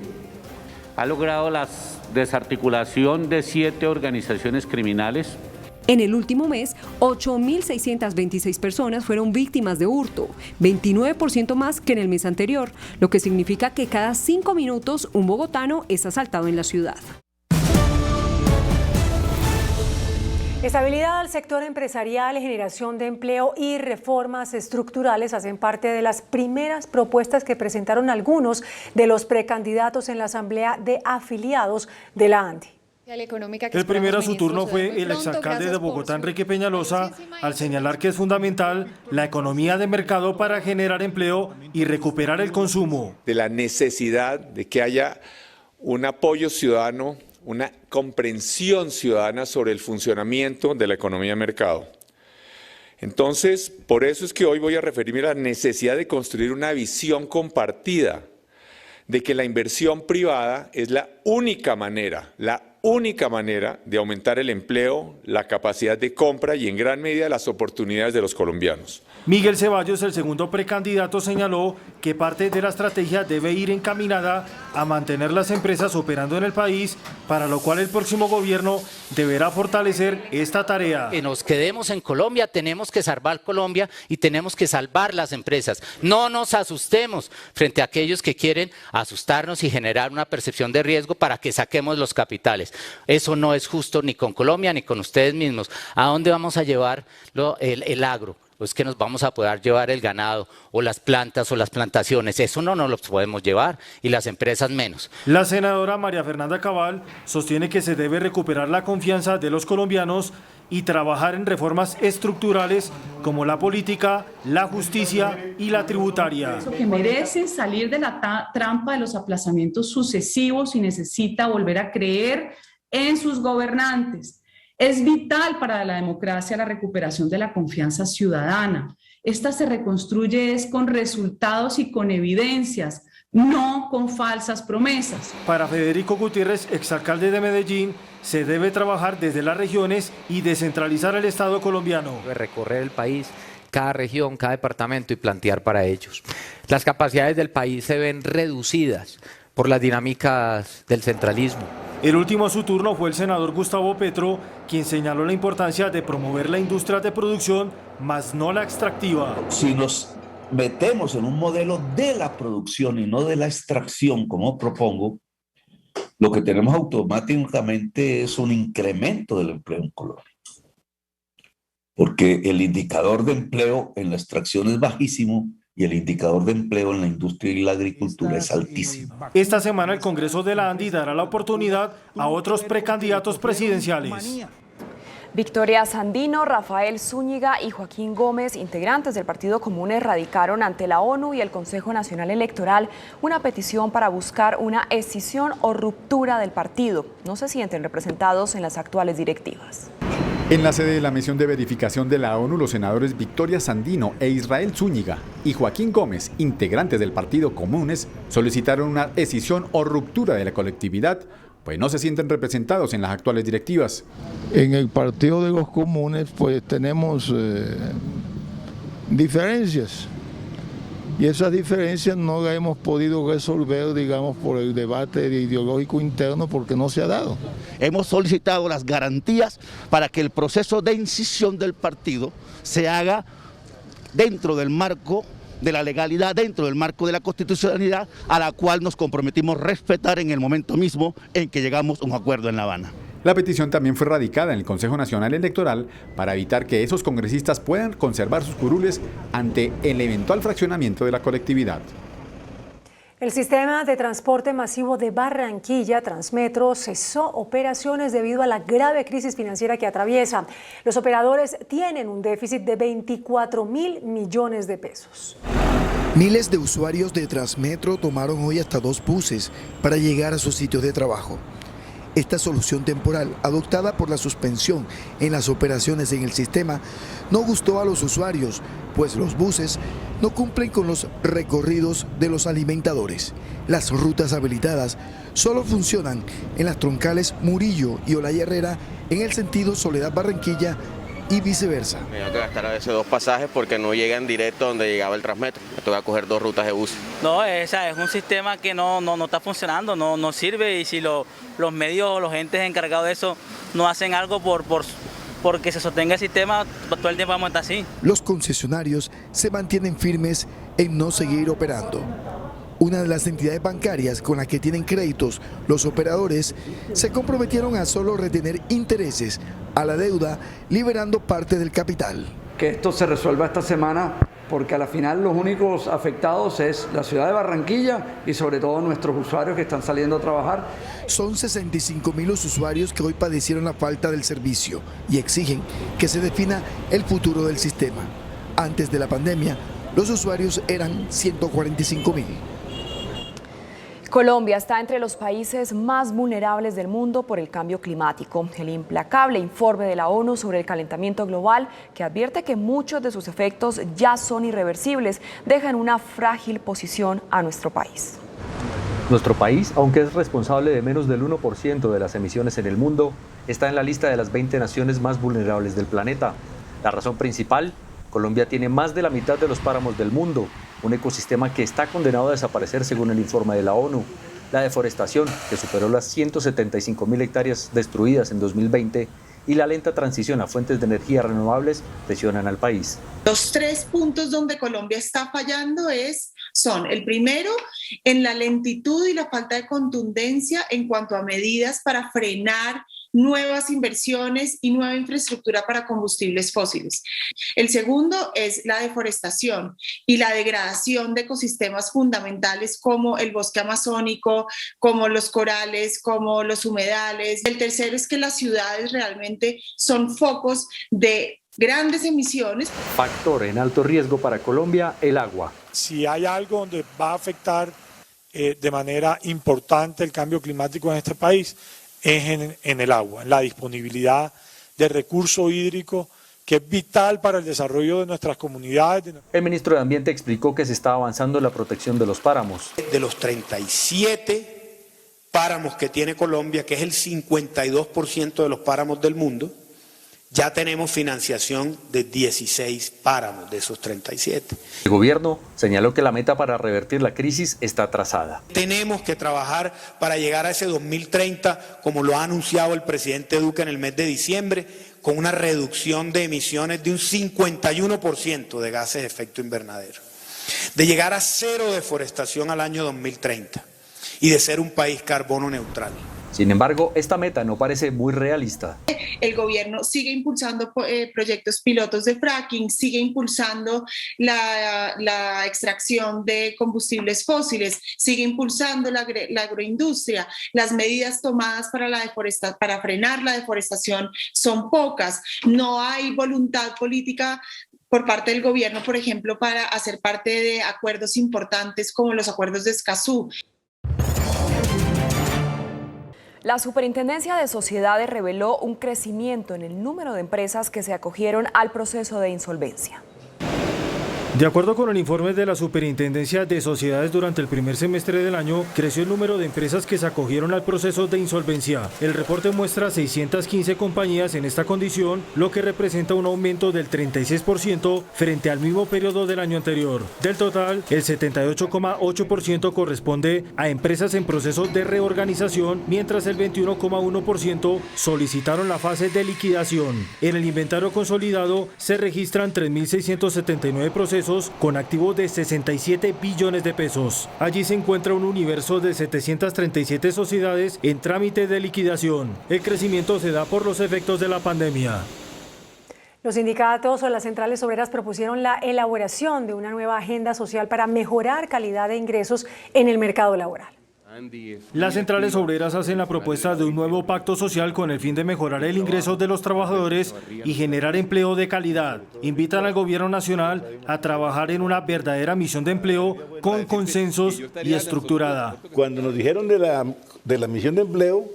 ha logrado la desarticulación de 7 organizaciones criminales. En el último mes, 8.626 personas fueron víctimas de hurto, 29% más que en el mes anterior, lo que significa que cada 5 minutos un bogotano es asaltado en la ciudad. Estabilidad al sector empresarial, generación de empleo y reformas estructurales hacen parte de las primeras propuestas que presentaron algunos de los precandidatos en la Asamblea de Afiliados de la ANDI. El primero a su turno fue el exalcalde de Bogotá, Enrique Peñalosa, al señalar que es fundamental la economía de mercado para generar empleo y recuperar el consumo. De la necesidad de que haya un apoyo ciudadano, una comprensión ciudadana sobre el funcionamiento de la economía de mercado. Entonces, por eso es que hoy voy a referirme a la necesidad de construir una visión compartida de que la inversión privada es la única manera de aumentar el empleo, la capacidad de compra y en gran medida las oportunidades de los colombianos. Miguel Ceballos, el segundo precandidato, señaló que parte de la estrategia debe ir encaminada a mantener las empresas operando en el país, para lo cual el próximo gobierno deberá fortalecer esta tarea. Que nos quedemos en Colombia, tenemos que salvar Colombia y tenemos que salvar las empresas. No nos asustemos frente a aquellos que quieren asustarnos y generar una percepción de riesgo para que saquemos los capitales. Eso no es justo ni con Colombia ni con ustedes mismos. ¿A dónde vamos a llevar el agro? Pues que nos vamos a poder llevar el ganado o las plantas o las plantaciones. Eso no nos lo podemos llevar y las empresas menos. La senadora María Fernanda Cabal sostiene que se debe recuperar la confianza de los colombianos y trabajar en reformas estructurales como la política, la justicia y la tributaria. Que merece salir de la trampa de los aplazamientos sucesivos y necesita volver a creer en sus gobernantes. Es vital para la democracia la recuperación de la confianza ciudadana. Esta se reconstruye con resultados y con evidencias, no con falsas promesas. Para Federico Gutiérrez, exalcalde de Medellín, se debe trabajar desde las regiones y descentralizar el Estado colombiano. Recorrer el país, cada región, cada departamento y plantear para ellos. Las capacidades del país se ven reducidas por las dinámicas del centralismo. El último a su turno fue el senador Gustavo Petro, quien señaló la importancia de promover la industria de producción, más no la extractiva. Si nos metemos en un modelo de la producción y no de la extracción, como propongo, lo que tenemos automáticamente es un incremento del empleo en Colombia. Porque el indicador de empleo en la extracción es bajísimo y el indicador de empleo en la industria y la agricultura es altísimo. Esta semana el Congreso de la ANDI dará la oportunidad a otros precandidatos presidenciales. Victoria Sandino, Rafael Zúñiga y Joaquín Gómez, integrantes del Partido Comunes, radicaron ante la ONU y el Consejo Nacional Electoral una petición para buscar una escisión o ruptura del partido. No se sienten representados en las actuales directivas. En la sede de la misión de verificación de la ONU, los senadores Victoria Sandino e Israel Zúñiga y Joaquín Gómez, integrantes del Partido Comunes, solicitaron una escisión o ruptura de la colectividad, pues no se sienten representados en las actuales directivas. En el Partido de los Comunes pues tenemos diferencias y esas diferencias no las hemos podido resolver, digamos, por el debate ideológico interno porque no se ha dado. Hemos solicitado las garantías para que el proceso de incisión del partido se haga dentro del marco de la legalidad, dentro del marco de la constitucionalidad, a la cual nos comprometimos respetar en el momento mismo en que llegamos a un acuerdo en La Habana. La petición también fue radicada en el Consejo Nacional Electoral para evitar que esos congresistas puedan conservar sus curules ante el eventual fraccionamiento de la colectividad. El sistema de transporte masivo de Barranquilla, Transmetro, cesó operaciones debido a la grave crisis financiera que atraviesa. Los operadores tienen un déficit de 24.000 millones de pesos. Miles de usuarios de Transmetro tomaron hoy hasta 2 buses para llegar a sus sitios de trabajo. Esta solución temporal, adoptada por la suspensión en las operaciones en el sistema, no gustó a los usuarios, pues los buses no cumplen con los recorridos de los alimentadores. Las rutas habilitadas solo funcionan en las troncales Murillo y Olaya Herrera en el sentido Soledad-Barranquilla y viceversa. Me tengo que gastar a veces 2 pasajes porque no llegan directo donde llegaba el Transmetro. Me tengo que coger 2 rutas de bus. No, es un sistema que no está funcionando, no sirve, y si los medios o los entes encargados de eso no hacen algo porque se sostenga el sistema, todo el tiempo vamos a estar así. Los concesionarios se mantienen firmes en no seguir operando. Una de las entidades bancarias con las que tienen créditos los operadores se comprometieron a solo retener intereses a la deuda, liberando parte del capital. Que esto se resuelva esta semana, porque a la final los únicos afectados es la ciudad de Barranquilla y sobre todo nuestros usuarios que están saliendo a trabajar. Son 65.000 los usuarios que hoy padecieron la falta del servicio y exigen que se defina el futuro del sistema. Antes de la pandemia, los usuarios eran 145.000. Colombia está entre los países más vulnerables del mundo por el cambio climático. El implacable informe de la ONU sobre el calentamiento global, que advierte que muchos de sus efectos ya son irreversibles, deja en una frágil posición a nuestro país. Nuestro país, aunque es responsable de menos del 1% de las emisiones en el mundo, está en la lista de las 20 naciones más vulnerables del planeta. La razón principal: Colombia tiene más de la mitad de los páramos del mundo, un ecosistema que está condenado a desaparecer según el informe de la ONU. La deforestación, que superó las 175.000 hectáreas destruidas en 2020, y la lenta transición a fuentes de energía renovables presionan al país. Los 3 puntos donde Colombia está fallando son el primero, en la lentitud y la falta de contundencia en cuanto a medidas para frenar nuevas inversiones y nueva infraestructura para combustibles fósiles. El segundo es la deforestación y la degradación de ecosistemas fundamentales como el bosque amazónico, como los corales, como los humedales. El tercero es que las ciudades realmente son focos de grandes emisiones. Factor en alto riesgo para Colombia: el agua. Si hay algo donde va a afectar de manera importante el cambio climático en este país, es en el agua, en la disponibilidad de recurso hídrico, que es vital para el desarrollo de nuestras comunidades. El ministro de Ambiente explicó que se está avanzando en la protección de los páramos. De los 37 páramos que tiene Colombia, que es el 52% de los páramos del mundo, ya tenemos financiación de 16 páramos de esos 37. El gobierno señaló que la meta para revertir la crisis está trazada. Tenemos que trabajar para llegar a ese 2030, como lo ha anunciado el presidente Duque en el mes de diciembre, con una reducción de emisiones de un 51% de gases de efecto invernadero, de llegar a 0 deforestación al año 2030 y de ser un país carbono neutral. Sin embargo, esta meta no parece muy realista. el gobierno sigue impulsando proyectos pilotos de fracking, sigue impulsando la extracción de combustibles fósiles, sigue impulsando la agroindustria. Las medidas tomadas para frenar la deforestación son pocas. No hay voluntad política por parte del gobierno, por ejemplo, para hacer parte de acuerdos importantes como los acuerdos de Escazú. La Superintendencia de Sociedades reveló un crecimiento en el número de empresas que se acogieron al proceso de insolvencia. De acuerdo con el informe de la Superintendencia de Sociedades, durante el primer semestre del año creció el número de empresas que se acogieron al proceso de insolvencia. El reporte muestra 615 compañías en esta condición, lo que representa un aumento del 36% frente al mismo periodo del año anterior. Del total, el 78,8% corresponde a empresas en proceso de reorganización, mientras el 21,1% solicitaron la fase de liquidación. En el inventario consolidado se registran 3.679 procesos con activos de 67 billones de pesos. Allí se encuentra un universo de 737 sociedades en trámite de liquidación. El crecimiento se da por los efectos de la pandemia. Los sindicatos o las centrales obreras propusieron la elaboración de una nueva agenda social para mejorar calidad de ingresos en el mercado laboral. Las centrales obreras hacen la propuesta de un nuevo pacto social con el fin de mejorar el ingreso de los trabajadores y generar empleo de calidad. Invitan al gobierno nacional a trabajar en una verdadera misión de empleo con consensos y estructurada. Cuando nos dijeron de la misión de empleo,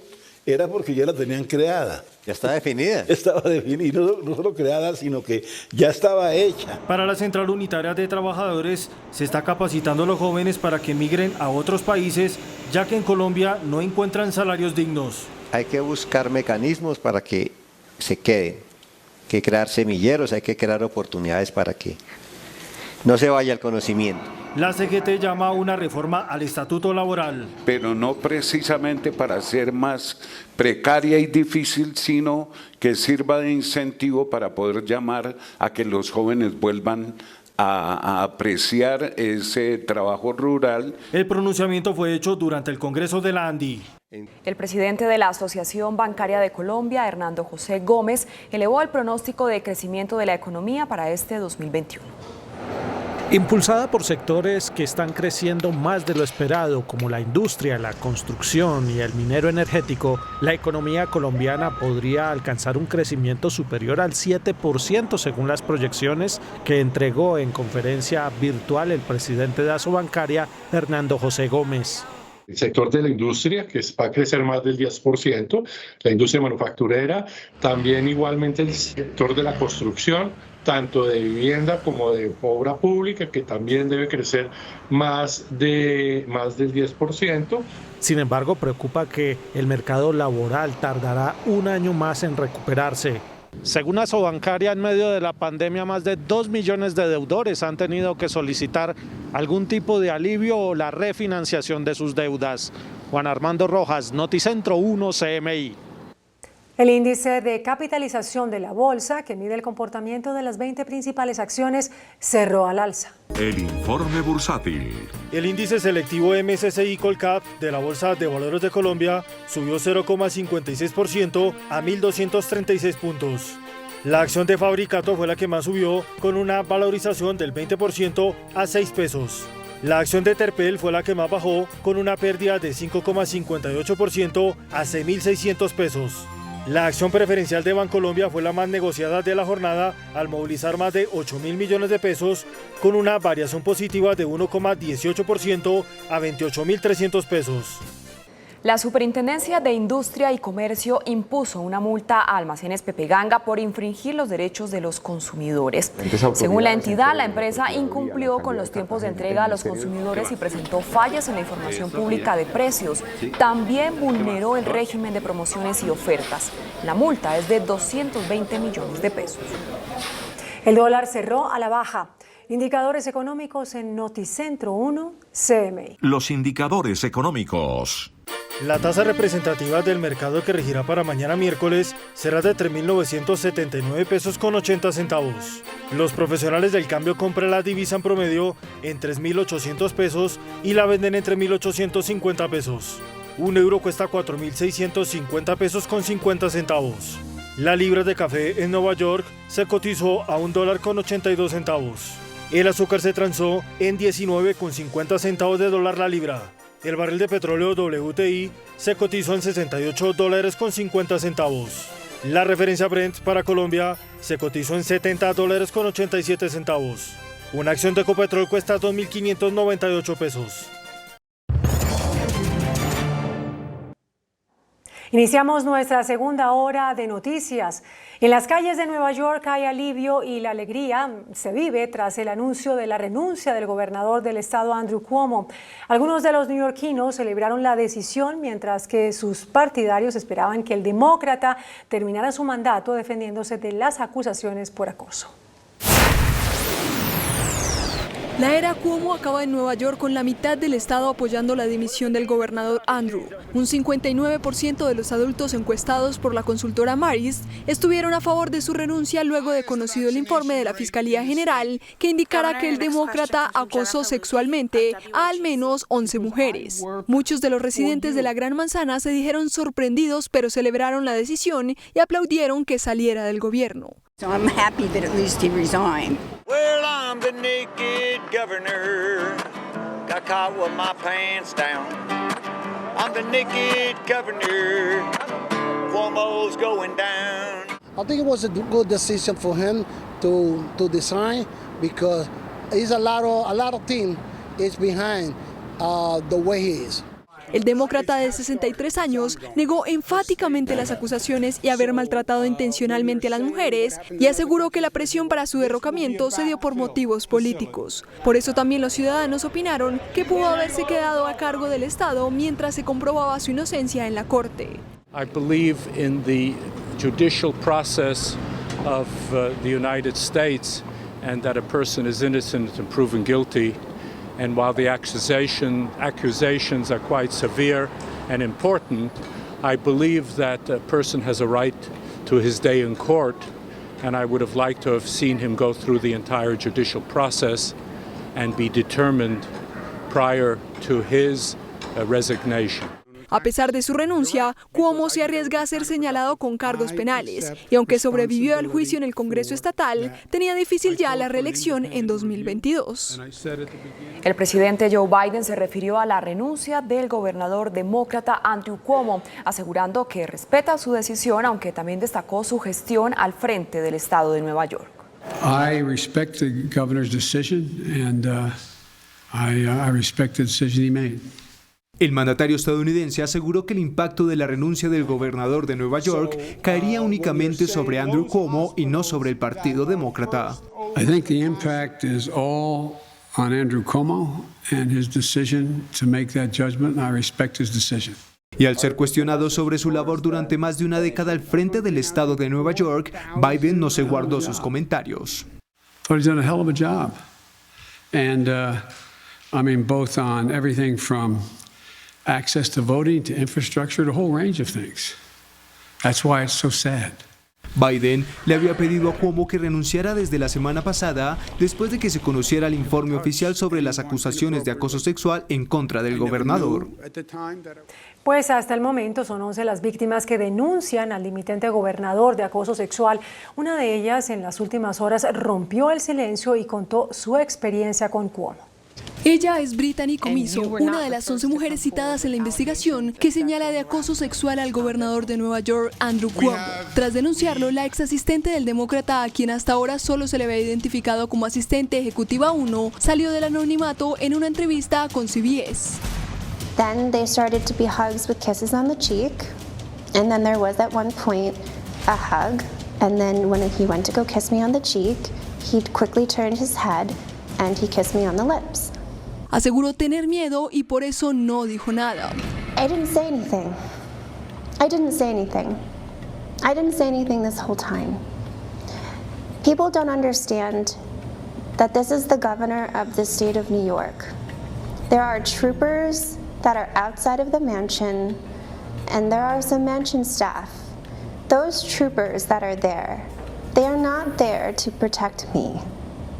era porque ya la tenían creada. Ya está definida. Estaba definida, no solo creada, sino que ya estaba hecha. Para la Central Unitaria de Trabajadores, se está capacitando a los jóvenes para que migren a otros países, ya que en Colombia no encuentran salarios dignos. Hay que buscar mecanismos para que se queden, hay que crear semilleros, hay que crear oportunidades para que no se vaya el conocimiento. La CGT llama a una reforma al estatuto laboral. Pero no precisamente para ser más precaria y difícil, sino que sirva de incentivo para poder llamar a que los jóvenes vuelvan a apreciar ese trabajo rural. El pronunciamiento fue hecho durante el Congreso de la ANDI. El presidente de la Asociación Bancaria de Colombia, Hernando José Gómez, elevó el pronóstico de crecimiento de la economía para este 2021. Impulsada por sectores que están creciendo más de lo esperado, como la industria, la construcción y el minero energético, la economía colombiana podría alcanzar un crecimiento superior al 7% según las proyecciones que entregó en conferencia virtual el presidente de Asobancaria, Hernando José Gómez. El sector de la industria, que va a crecer más del 10%, la industria manufacturera, también igualmente el sector de la construcción, tanto de vivienda como de obra pública, que también debe crecer más del 10%. Sin embargo, preocupa que el mercado laboral tardará un año más en recuperarse. Según Asobancaria, en medio de la pandemia, más de 2 millones de deudores han tenido que solicitar algún tipo de alivio o la refinanciación de sus deudas. Juan Armando Rojas, Noticentro 1 CMI. El índice de capitalización de la bolsa, que mide el comportamiento de las 20 principales acciones, cerró al alza. El informe bursátil. El índice selectivo MSCI Colcap de la Bolsa de Valores de Colombia subió 0,56% a 1.236 puntos. La acción de Fabricato fue la que más subió, con una valorización del 20% a 6 pesos. La acción de Terpel fue la que más bajó, con una pérdida de 5,58% a 6.600 pesos. La acción preferencial de Bancolombia fue la más negociada de la jornada, al movilizar más de 8.000 millones de pesos, con una variación positiva de 1,18% a 28.300 pesos. La Superintendencia de Industria y Comercio impuso una multa a Almacenes Pepe Ganga por infringir los derechos de los consumidores. Según la entidad, la empresa incumplió con los tiempos de entrega a los consumidores y presentó fallas en la información pública de precios. También vulneró el régimen de promociones y ofertas. La multa es de 220 millones de pesos. El dólar cerró a la baja. Indicadores económicos en Noticentro 1 CMI. Los indicadores económicos. La tasa representativa del mercado que regirá para mañana miércoles será de 3.979 pesos con 80 centavos. Los profesionales del cambio compran la divisa en promedio en 3.800 pesos y la venden entre 1.850 pesos. Un euro cuesta 4.650 pesos con 50 centavos. La libra de café en Nueva York se cotizó a $1.82. El azúcar se transó en 19,50 centavos de dólar la libra. El barril de petróleo WTI se cotizó en $68.50 centavos. La referencia Brent para Colombia se cotizó en $70.87 centavos. Una acción de Ecopetrol cuesta 2.598 pesos. Iniciamos nuestra segunda hora de noticias. En las calles de Nueva York hay alivio y la alegría se vive tras el anuncio de la renuncia del gobernador del estado Andrew Cuomo. Algunos de los neoyorquinos celebraron la decisión mientras que sus partidarios esperaban que el demócrata terminara su mandato defendiéndose de las acusaciones por acoso. La era Cuomo acaba en Nueva York con la mitad del estado apoyando la dimisión del gobernador Andrew. Un 59% de los adultos encuestados por la consultora Marist estuvieron a favor de su renuncia luego de conocido el informe de la Fiscalía General que indicara que el demócrata acosó sexualmente a al menos 11 mujeres. Muchos de los residentes de la Gran Manzana se dijeron sorprendidos, pero celebraron la decisión y aplaudieron que saliera del gobierno. So I'm happy that at least he resigned. Well, I'm the naked governor. Got caught with my pants down. I'm the naked governor. Cuomo's going down. I think it was a good decision for him to resign because he's a lot of team is behind the way he is. El demócrata de 63 años negó enfáticamente las acusaciones y haber maltratado intencionalmente a las mujeres y aseguró que la presión para su derrocamiento se dio por motivos políticos. Por eso también los ciudadanos opinaron que pudo haberse quedado a cargo del Estado mientras se comprobaba su inocencia en la corte. I believe in the judicial process of the United States and that a person is innocent and proven guilty. And while the accusations are quite severe and important, I believe that a person has a right to his day in court, and I would have liked to have seen him go through the entire judicial process and be determined prior to his resignation. A pesar de su renuncia, Cuomo se arriesga a ser señalado con cargos penales y aunque sobrevivió al juicio en el Congreso estatal, tenía difícil ya la reelección en 2022. El presidente Joe Biden se refirió a la renuncia del gobernador demócrata Andrew Cuomo, asegurando que respeta su decisión, aunque también destacó su gestión al frente del estado de Nueva York. I respect the governor's decision and I respect the decision he made. El mandatario estadounidense aseguró que el impacto de la renuncia del gobernador de Nueva York caería únicamente sobre Andrew Cuomo y no sobre el Partido Demócrata. I think the impact is all on Andrew Cuomo and his decision to make that judgment, and I respect his decision. Y al ser cuestionado sobre su labor durante más de una década al frente del estado de Nueva York, Biden no se guardó sus comentarios. Thought he's done a hell of a job. And I mean both on everything from access to voting, to infrastructure, to a whole range of things. That's why it's so sad. Biden le había pedido a Cuomo que renunciara desde la semana pasada después de que se conociera el informe oficial sobre las acusaciones de acoso sexual en contra del gobernador. Pues hasta el momento son 11 las víctimas que denuncian al dimitente gobernador de acoso sexual. Una de ellas en las últimas horas rompió el silencio y contó su experiencia con Cuomo. Ella es Brittany Comiso, una de las 11 mujeres citadas en la investigación que señala de acoso sexual al gobernador de Nueva York, Andrew Cuomo. Tras denunciarlo, la ex asistente del demócrata, a quien hasta ahora solo se le había identificado como asistente ejecutiva 1, salió del anonimato en una entrevista con CBS. Then they started to be hugs with kisses on the cheek, and then there was at one point a hug, and then when he went to go kiss me on the cheek, he quickly turned his head and he kissed me on the lips. Aseguró tener miedo y por eso no dijo nada. I didn't say anything. I didn't say anything. I didn't say anything this whole time. People don't understand that this is the governor of the state of New York. There are troopers that are outside of the mansion, and there are some mansion staff. Those troopers that are there, they are not there to protect me.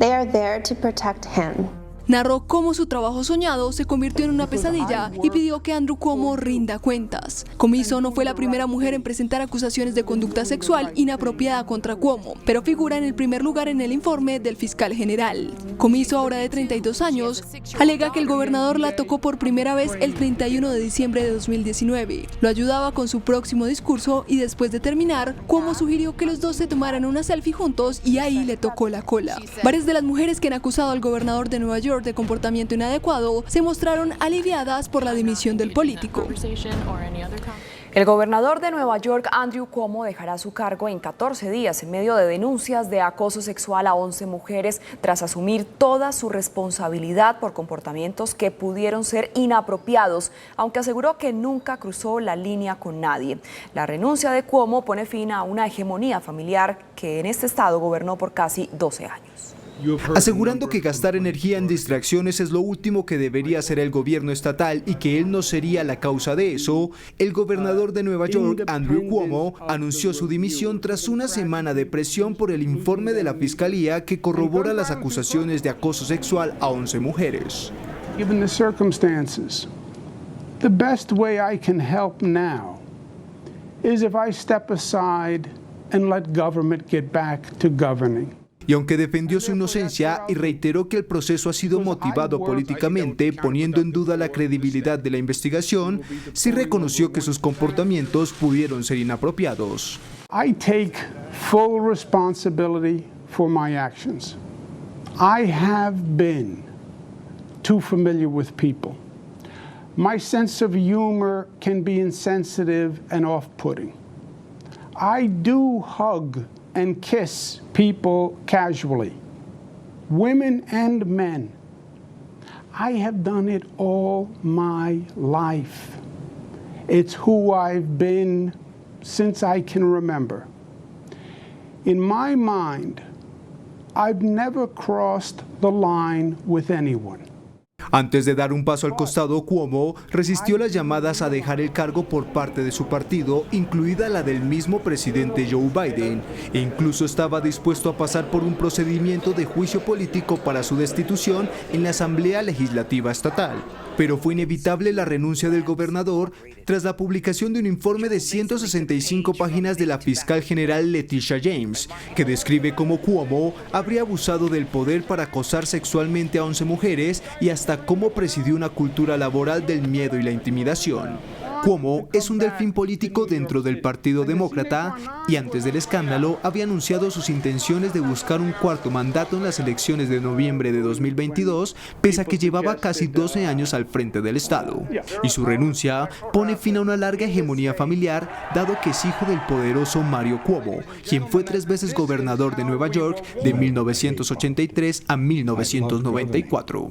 They are there to protect him. Narró cómo su trabajo soñado se convirtió en una pesadilla y pidió que Andrew Cuomo rinda cuentas. Comiso no fue la primera mujer en presentar acusaciones de conducta sexual inapropiada contra Cuomo, pero figura en el primer lugar en el informe del fiscal general. Comiso, ahora de 32 años, alega que el gobernador la tocó por primera vez el 31 de diciembre de 2019. Lo ayudaba con su próximo discurso y después de terminar, Cuomo sugirió que los dos se tomaran una selfie juntos y ahí le tocó la cola. Varias de las mujeres que han acusado al gobernador de Nueva York de comportamiento inadecuado se mostraron aliviadas por la dimisión del político. El gobernador de Nueva York, Andrew Cuomo, dejará su cargo en 14 días en medio de denuncias de acoso sexual a 11 mujeres tras asumir toda su responsabilidad por comportamientos que pudieron ser inapropiados, aunque aseguró que nunca cruzó la línea con nadie. La renuncia de Cuomo pone fin a una hegemonía familiar que en este estado gobernó por casi 12 años. Asegurando que gastar energía en distracciones es lo último que debería hacer el gobierno estatal y que él no sería la causa de eso, el gobernador de Nueva York, Andrew Cuomo, anunció su dimisión tras una semana de presión por el informe de la fiscalía que corrobora las acusaciones de acoso sexual a 11 mujeres. Given the circumstances, the best way I can help now is if I step aside and let government get back to governing. Y aunque defendió su inocencia y reiteró que el proceso ha sido motivado políticamente, poniendo en duda la credibilidad de la investigación, sí reconoció que sus comportamientos pudieron ser inapropiados. I take full responsibility for my actions. I have been too familiar with people. My sense of humor can be insensitive and off-putting. I do hug and kiss people casually, women and men. I have done it all my life. It's who I've been since I can remember. In my mind, I've never crossed the line with anyone. Antes de dar un paso al costado, Cuomo resistió las llamadas a dejar el cargo por parte de su partido, incluida la del mismo presidente Joe Biden, e incluso estaba dispuesto a pasar por un procedimiento de juicio político para su destitución en la Asamblea Legislativa Estatal. Pero fue inevitable la renuncia del gobernador tras la publicación de un informe de 165 páginas de la fiscal general Letitia James, que describe cómo Cuomo habría abusado del poder para acosar sexualmente a 11 mujeres y hasta cómo presidió una cultura laboral del miedo y la intimidación. Cuomo es un delfín político dentro del Partido Demócrata y antes del escándalo había anunciado sus intenciones de buscar un cuarto mandato en las elecciones de noviembre de 2022, pese a que llevaba casi 12 años al frente del estado. Y su renuncia pone fin a una larga hegemonía familiar, dado que es hijo del poderoso Mario Cuomo, quien fue 3 veces gobernador de Nueva York de 1983 a 1994.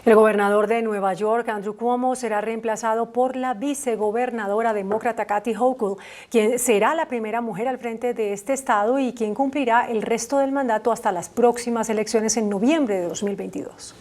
El gobernador de Nueva York, Andrew Cuomo, será reemplazado por la vicegobernadora demócrata Kathy Hochul, quien será la primera mujer al frente de este estado y quien cumplirá el resto del mandato hasta las próximas elecciones en noviembre de 2022.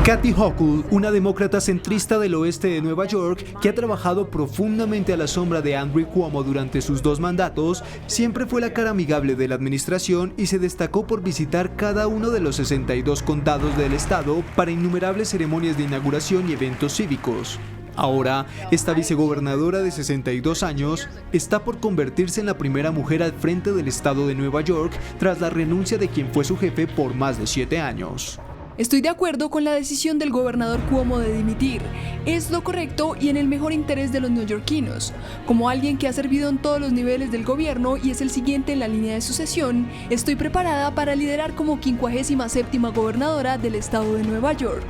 Kathy Hochul, una demócrata centrista del oeste de Nueva York que ha trabajado profundamente a la sombra de Andrew Cuomo durante sus 2 mandatos, siempre fue la cara amigable de la administración y se destacó por visitar cada uno de los 62 condados del estado para innumerables ceremonias de inauguración y eventos cívicos. Ahora, esta vicegobernadora de 62 años está por convertirse en la primera mujer al frente del estado de Nueva York tras la renuncia de quien fue su jefe por más de 7 años. Estoy de acuerdo con la decisión del gobernador Cuomo de dimitir. Es lo correcto y en el mejor interés de los neoyorquinos. Como alguien que ha servido en todos los niveles del gobierno y es el siguiente en la línea de sucesión, estoy preparada para liderar como 57ª gobernadora del estado de Nueva York.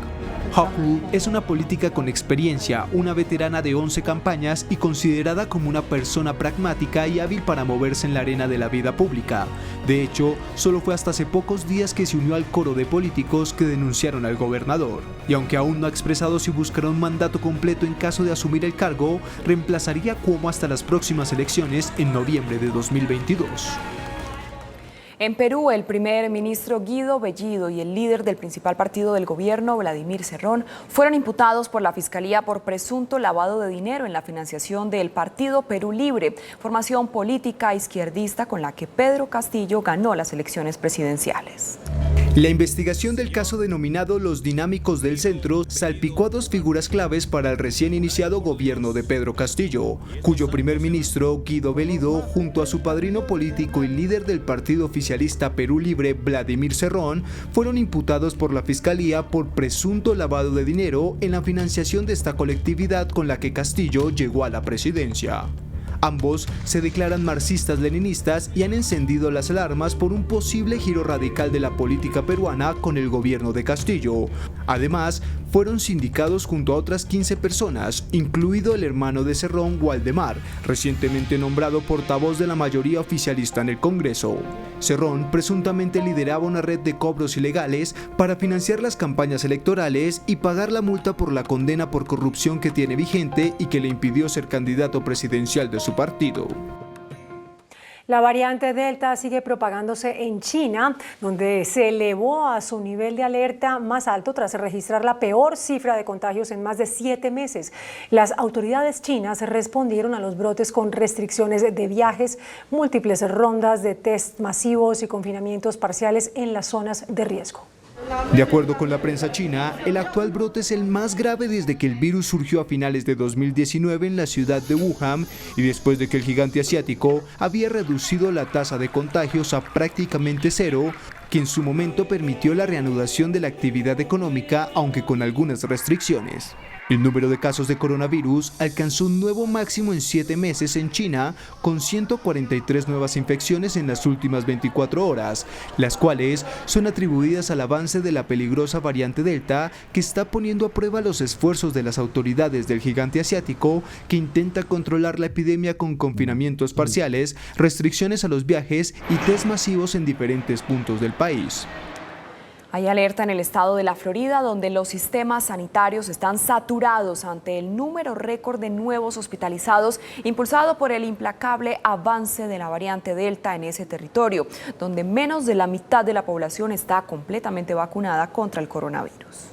Hochul es una política con experiencia, una veterana de 11 campañas y considerada como una persona pragmática y hábil para moverse en la arena de la vida pública. De hecho, solo fue hasta hace pocos días que se unió al coro de políticos que denunciaron al gobernador. Y aunque aún no ha expresado si buscará un mandato completo en caso de asumir el cargo, reemplazaría a Cuomo hasta las próximas elecciones en noviembre de 2022. En Perú, el primer ministro Guido Bellido y el líder del principal partido del gobierno, Vladimir Cerrón, fueron imputados por la Fiscalía por presunto lavado de dinero en la financiación del Partido Perú Libre, formación política izquierdista con la que Pedro Castillo ganó las elecciones presidenciales. La investigación del caso denominado Los Dinámicos del Centro salpicó a dos figuras claves para el recién iniciado gobierno de Pedro Castillo, cuyo primer ministro, Guido Bellido, junto a su padrino político y líder del partido oficialista Perú Libre, Vladimir Cerrón, fueron imputados por la Fiscalía por presunto lavado de dinero en la financiación de esta colectividad con la que Castillo llegó a la presidencia. Ambos se declaran marxistas-leninistas y han encendido las alarmas por un posible giro radical de la política peruana con el gobierno de Castillo. Además, fueron sindicados junto a otras 15 personas, incluido el hermano de Cerrón, Waldemar, recientemente nombrado portavoz de la mayoría oficialista en el Congreso. Cerrón presuntamente lideraba una red de cobros ilegales para financiar las campañas electorales y pagar la multa por la condena por corrupción que tiene vigente y que le impidió ser candidato presidencial de su partido. La variante Delta sigue propagándose en China, donde se elevó a su nivel de alerta más alto tras registrar la peor cifra de contagios en más de 7 meses. Las autoridades chinas respondieron a los brotes con restricciones de viajes, múltiples rondas de test masivos y confinamientos parciales en las zonas de riesgo. De acuerdo con la prensa china, el actual brote es el más grave desde que el virus surgió a finales de 2019 en la ciudad de Wuhan y después de que el gigante asiático había reducido la tasa de contagios a prácticamente cero, que en su momento permitió la reanudación de la actividad económica, aunque con algunas restricciones. El número de casos de coronavirus alcanzó un nuevo máximo en 7 meses en China, con 143 nuevas infecciones en las últimas 24 horas, las cuales son atribuidas al avance de la peligrosa variante Delta, que está poniendo a prueba los esfuerzos de las autoridades del gigante asiático, que intenta controlar la epidemia con confinamientos parciales, restricciones a los viajes y test masivos en diferentes puntos del país. Hay alerta en el estado de la Florida, donde los sistemas sanitarios están saturados ante el número récord de nuevos hospitalizados, impulsado por el implacable avance de la variante Delta en ese territorio, donde menos de la mitad de la población está completamente vacunada contra el coronavirus.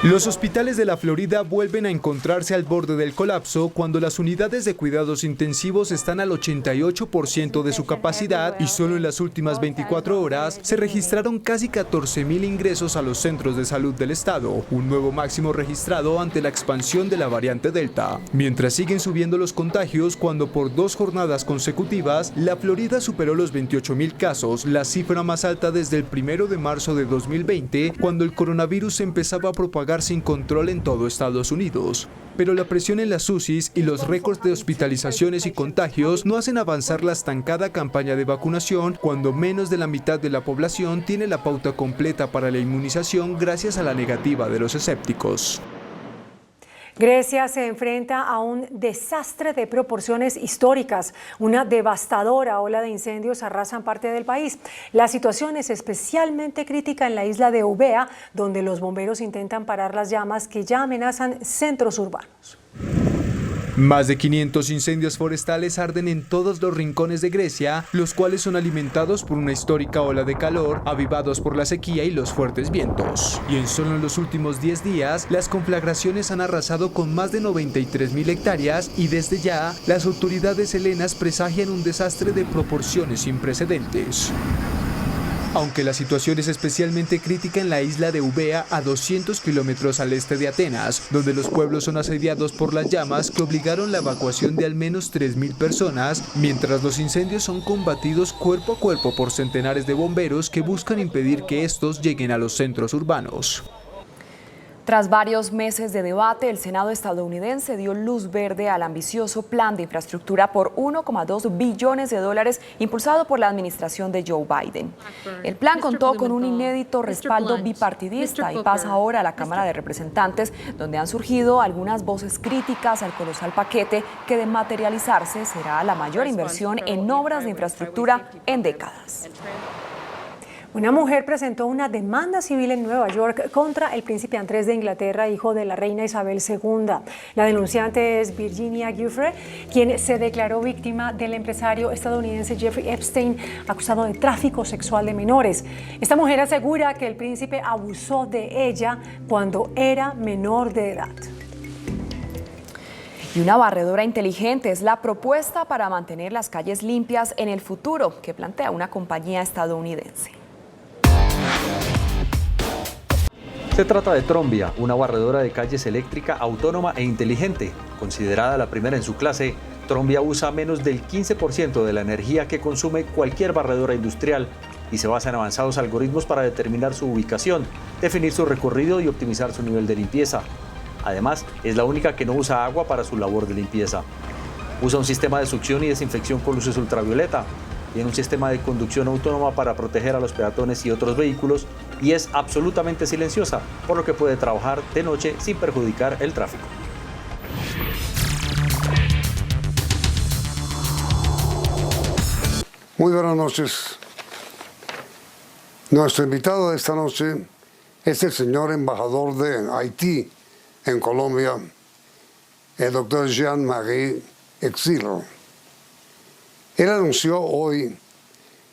Los hospitales de la Florida vuelven a encontrarse al borde del colapso cuando las unidades de cuidados intensivos están al 88% de su capacidad y solo en las últimas 24 horas se registraron casi 14,000 ingresos a los centros de salud del estado, un nuevo máximo registrado ante la expansión de la variante Delta. Mientras siguen subiendo los contagios, cuando por 2 jornadas consecutivas la Florida superó los 28,000 casos, la cifra más alta desde el 1 de marzo de 2020, cuando el coronavirus empezaba a propagar sin control en todo Estados Unidos. Pero la presión en las UCIs y los récords de hospitalizaciones y contagios no hacen avanzar la estancada campaña de vacunación cuando menos de la mitad de la población tiene la pauta completa para la inmunización gracias a la negativa de los escépticos. Grecia se enfrenta a un desastre de proporciones históricas. Una devastadora ola de incendios arrasan parte del país. La situación es especialmente crítica en la isla de Eubea, donde los bomberos intentan parar las llamas que ya amenazan centros urbanos. Más de 500 incendios forestales arden en todos los rincones de Grecia, los cuales son alimentados por una histórica ola de calor, avivados por la sequía y los fuertes vientos. Y en solo los últimos 10 días, las conflagraciones han arrasado con más de 93,000 hectáreas y desde ya, las autoridades helenas presagian un desastre de proporciones sin precedentes. Aunque la situación es especialmente crítica en la isla de Eubea, a 200 kilómetros al este de Atenas, donde los pueblos son asediados por las llamas que obligaron la evacuación de al menos 3,000 personas, mientras los incendios son combatidos cuerpo a cuerpo por centenares de bomberos que buscan impedir que estos lleguen a los centros urbanos. Tras varios meses de debate, el Senado estadounidense dio luz verde al ambicioso plan de infraestructura por $1,2 billones impulsado por la administración de Joe Biden. El plan contó con un inédito respaldo bipartidista y pasa ahora a la Cámara de Representantes, donde han surgido algunas voces críticas al colosal paquete que, de materializarse, será la mayor inversión en obras de infraestructura en décadas. Una mujer presentó una demanda civil en Nueva York contra el príncipe Andrés de Inglaterra, hijo de la reina Isabel II. La denunciante es Virginia Giuffre, quien se declaró víctima del empresario estadounidense Jeffrey Epstein, acusado de tráfico sexual de menores. Esta mujer asegura que el príncipe abusó de ella cuando era menor de edad. Y una barredora inteligente es la propuesta para mantener las calles limpias en el futuro que plantea una compañía estadounidense. Se trata de Trombia, una barredora de calles eléctrica autónoma e inteligente. Considerada la primera en su clase, Trombia usa menos del 15% de la energía que consume cualquier barredora industrial y se basa en avanzados algoritmos para determinar su ubicación, definir su recorrido y optimizar su nivel de limpieza. Además, es la única que no usa agua para su labor de limpieza. Usa un sistema de succión y desinfección con luces ultravioleta. Tiene un sistema de conducción autónoma para proteger a los peatones y otros vehículos y es absolutamente silenciosa, por lo que puede trabajar de noche sin perjudicar el tráfico. Muy buenas noches. Nuestro invitado de esta noche es el señor embajador de Haití en Colombia, el doctor Jean-Marie Exilo. Él anunció hoy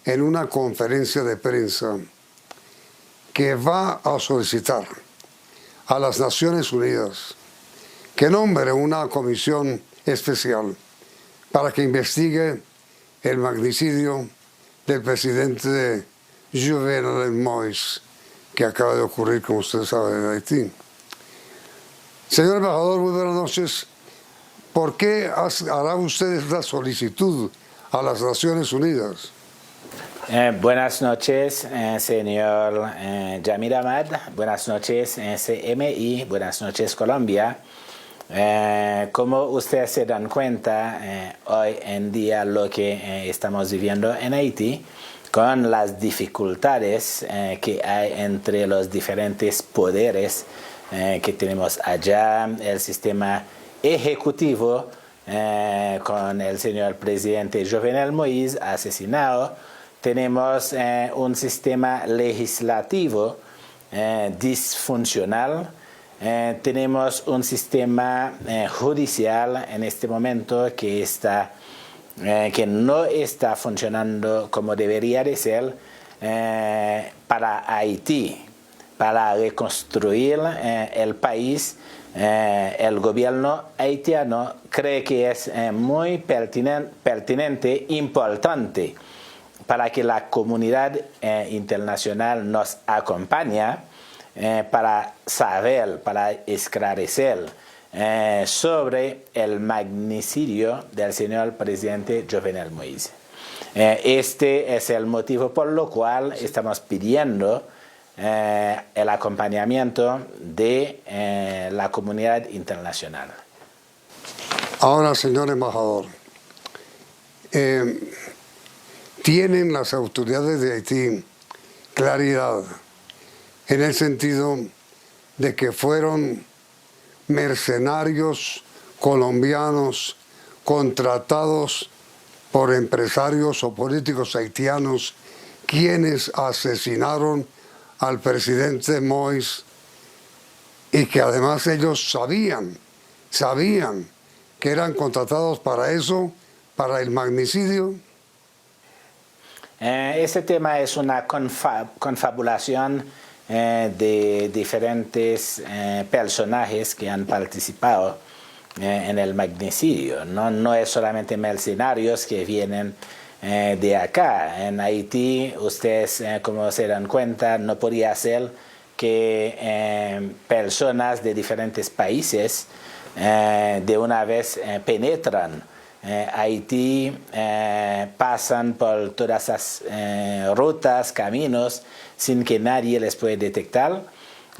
en una conferencia de prensa que va a solicitar a las Naciones Unidas que nombre una comisión especial para que investigue el magnicidio del presidente Jovenel Moïse, que acaba de ocurrir, como usted sabe, en Haití. Señor embajador, muy buenas noches. ¿Por qué hará usted esta solicitud a las Naciones Unidas? Buenas noches, señor Yamir Ahmad. Buenas noches, CMI. Buenas noches, Colombia. Como ustedes se dan cuenta, hoy en día lo que estamos viviendo en Haití, con las dificultades que hay entre los diferentes poderes que tenemos allá, el sistema ejecutivo, con el señor presidente Jovenel Moïse asesinado, tenemos un sistema legislativo disfuncional, tenemos un sistema judicial en este momento que no está funcionando como debería de ser para Haití, para reconstruir el país. El gobierno haitiano cree que es muy pertinente, importante para que la comunidad internacional nos acompañe para saber, para esclarecer sobre el magnicidio del señor presidente Jovenel Moïse. Este es el motivo por lo cual estamos pidiendo el acompañamiento de la comunidad internacional. Ahora, señor embajador, ¿tienen las autoridades de Haití claridad en el sentido de que fueron mercenarios colombianos contratados por empresarios o políticos haitianos quienes asesinaron al presidente Moïse y que además ellos sabían que eran contratados para eso, para el magnicidio? Este tema es una confabulación de diferentes personajes que han participado en el magnicidio. No es solamente mercenarios que vienen de acá. En Haití, ustedes, como se dan cuenta, no podía ser que personas de diferentes países de una vez penetran Haití, pasan por todas esas rutas, caminos, sin que nadie les pueda detectar,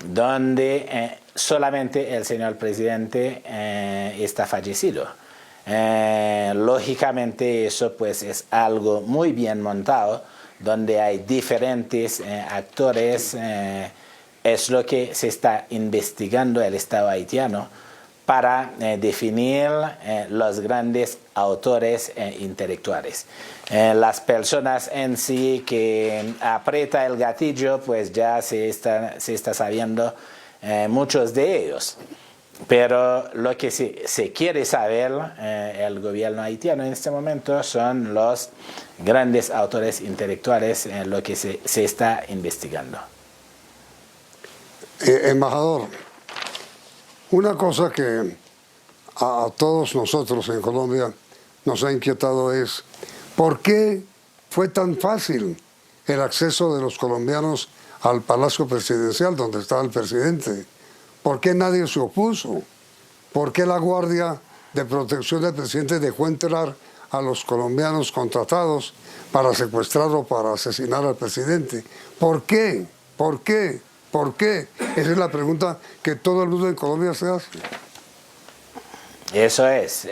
donde solamente el señor presidente está fallecido. Lógicamente eso pues es algo muy bien montado, donde hay diferentes actores. Es lo que se está investigando el Estado haitiano para definir los grandes autores intelectuales. Las personas en sí que aprieta el gatillo, pues ya se está sabiendo muchos de ellos. Pero lo que se quiere saber el gobierno haitiano en este momento son los grandes autores intelectuales en lo que se está investigando. Embajador, una cosa que a todos nosotros en Colombia nos ha inquietado es ¿por qué fue tan fácil el acceso de los colombianos al Palacio Presidencial donde estaba el presidente. ¿Por qué nadie se opuso? ¿Por qué la Guardia de Protección del Presidente dejó entrar a los colombianos contratados para secuestrar o para asesinar al presidente? ¿Por qué? ¿Por qué? ¿Por qué? Esa es la pregunta que todo el mundo en Colombia se hace. Eso es.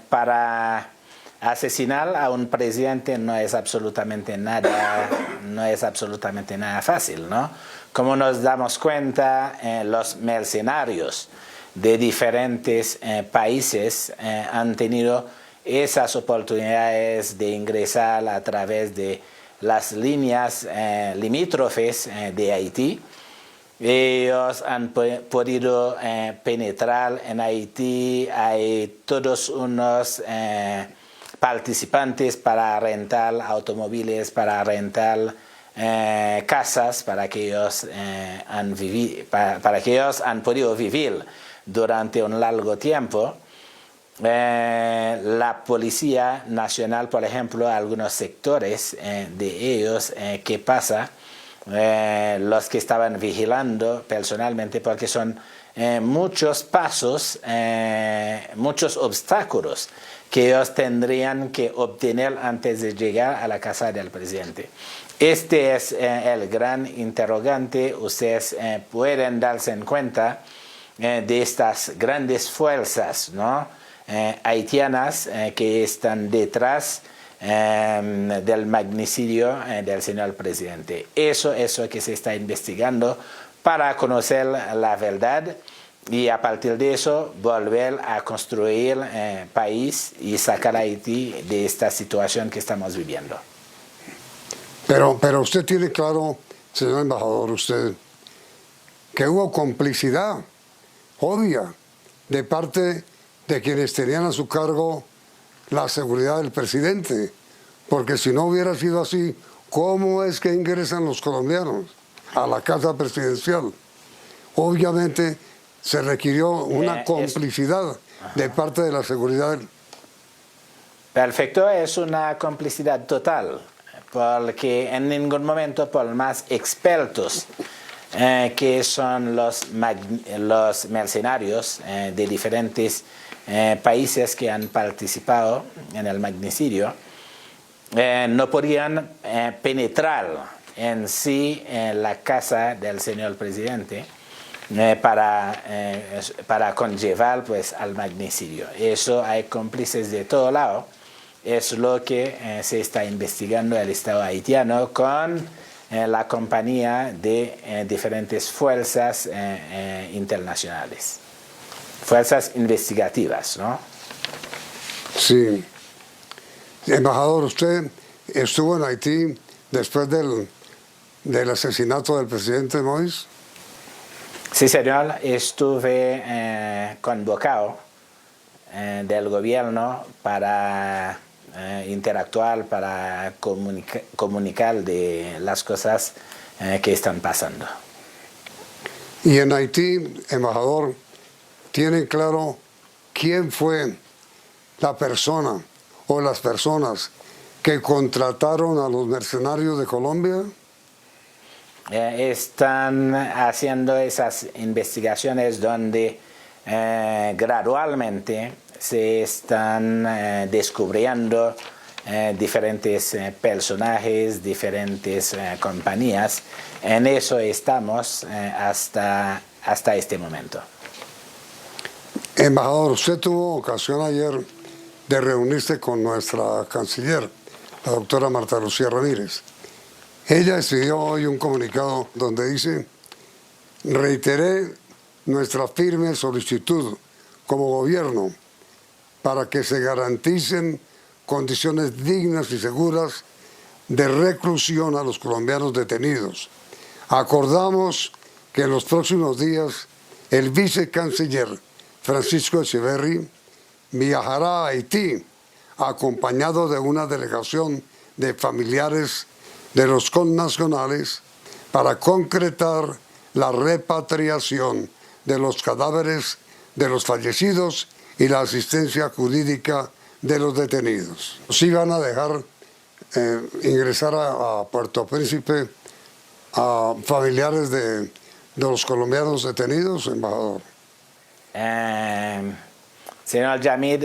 Para asesinar a un presidente no es absolutamente nada fácil, ¿no? Como nos damos cuenta, los mercenarios de diferentes países han tenido esas oportunidades de ingresar a través de las líneas limítrofes de Haití. Ellos han podido penetrar en Haití. Hay todos unos participantes para rentar automóviles, para rentar casas, para que ellos han podido vivir durante un largo tiempo. La Policía Nacional, por ejemplo, algunos sectores de ellos, ¿qué pasa? Los que estaban vigilando personalmente, porque son muchos pasos, muchos obstáculos que ellos tendrían que obtener antes de llegar a la casa del presidente. Este es el gran interrogante. Ustedes pueden darse en cuenta de estas grandes fuerzas, ¿no? Haitianas que están detrás del magnicidio del señor presidente. Eso que se está investigando para conocer la verdad y a partir de eso volver a construir país y sacar a Haití de esta situación que estamos viviendo. Pero usted tiene claro, señor embajador, usted, que hubo complicidad obvia de parte de quienes tenían a su cargo la seguridad del presidente, porque si no hubiera sido así, ¿cómo es que ingresan los colombianos a la casa presidencial? Obviamente se requirió una complicidad de parte de la seguridad. Perfecto, es una complicidad total, porque en ningún momento, por más expertos que son los mercenarios de diferentes países que han participado en el magnicidio, no podían penetrar en sí en la casa del señor presidente para conllevar pues al magnicidio. Eso hay cómplices de todo lado. Es lo que se está investigando el Estado haitiano con la compañía de diferentes fuerzas internacionales. Fuerzas investigativas, ¿no? Sí. Embajador, usted estuvo en Haití después del asesinato del presidente Moïse. Sí, señor. Estuve convocado del gobierno para interactuar, para comunicar de las cosas que están pasando. Y en Haití, embajador, ¿tienen claro quién fue la persona o las personas que contrataron a los mercenarios de Colombia? Están haciendo esas investigaciones donde gradualmente se están descubriendo diferentes personajes, diferentes compañías. En eso estamos hasta este momento. Embajador, usted tuvo ocasión ayer de reunirse con nuestra canciller, la doctora Marta Lucía Ramírez. Ella expidió hoy un comunicado donde dice: reiteré nuestra firme solicitud como gobierno para que se garanticen condiciones dignas y seguras de reclusión a los colombianos detenidos. Acordamos que en los próximos días el vicecanciller Francisco Echeverry viajará a Haití acompañado de una delegación de familiares de los connacionales para concretar la repatriación de los cadáveres de los fallecidos y la asistencia jurídica de los detenidos. Sí van a dejar ingresar a Puerto Príncipe a familiares de los colombianos detenidos, embajador? Señor Yamid,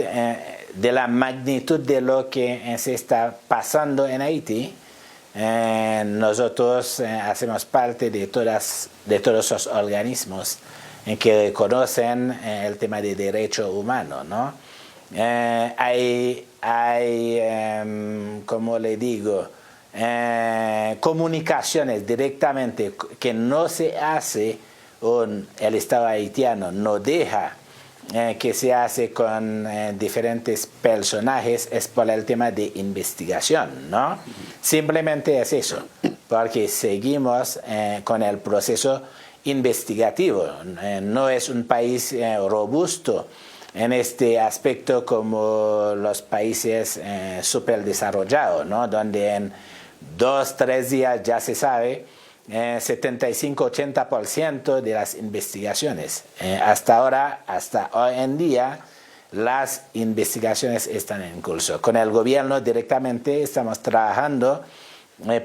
de la magnitud de lo que se está pasando en Haití, nosotros hacemos parte de todos los organismos que conocen el tema de derecho humano, ¿no? Hay como le digo, comunicaciones directamente que no se hace, o el Estado haitiano no deja que se hace con diferentes personajes, es por el tema de investigación, ¿no? Simplemente es eso, porque seguimos con el proceso investigativo. No es un país robusto en este aspecto como los países superdesarrollados, ¿no? Donde en 2-3 días ya se sabe 75-80% de las investigaciones. Hasta ahora, hasta hoy en día, las investigaciones están en curso. Con el gobierno directamente estamos trabajando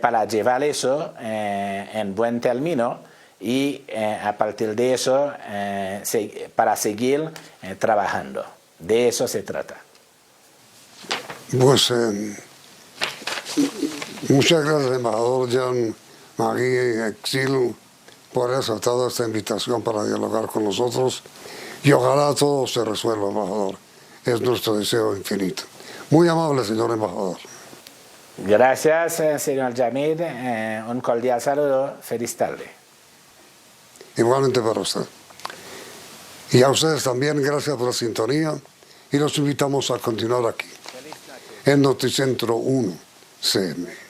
para llevar eso en buen término y a partir de eso para seguir trabajando. De eso se trata. Pues muchas gracias, embajador Jean-Marie Exil, por haber aceptado esta invitación para dialogar con nosotros y ojalá todo se resuelva, embajador. Es nuestro deseo infinito. Muy amable, señor embajador. Gracias, señor Yamid. Un cordial saludo. Feliz tarde. Igualmente para usted. Y a ustedes también, gracias por la sintonía y los invitamos a continuar aquí en Noticentro 1 CM.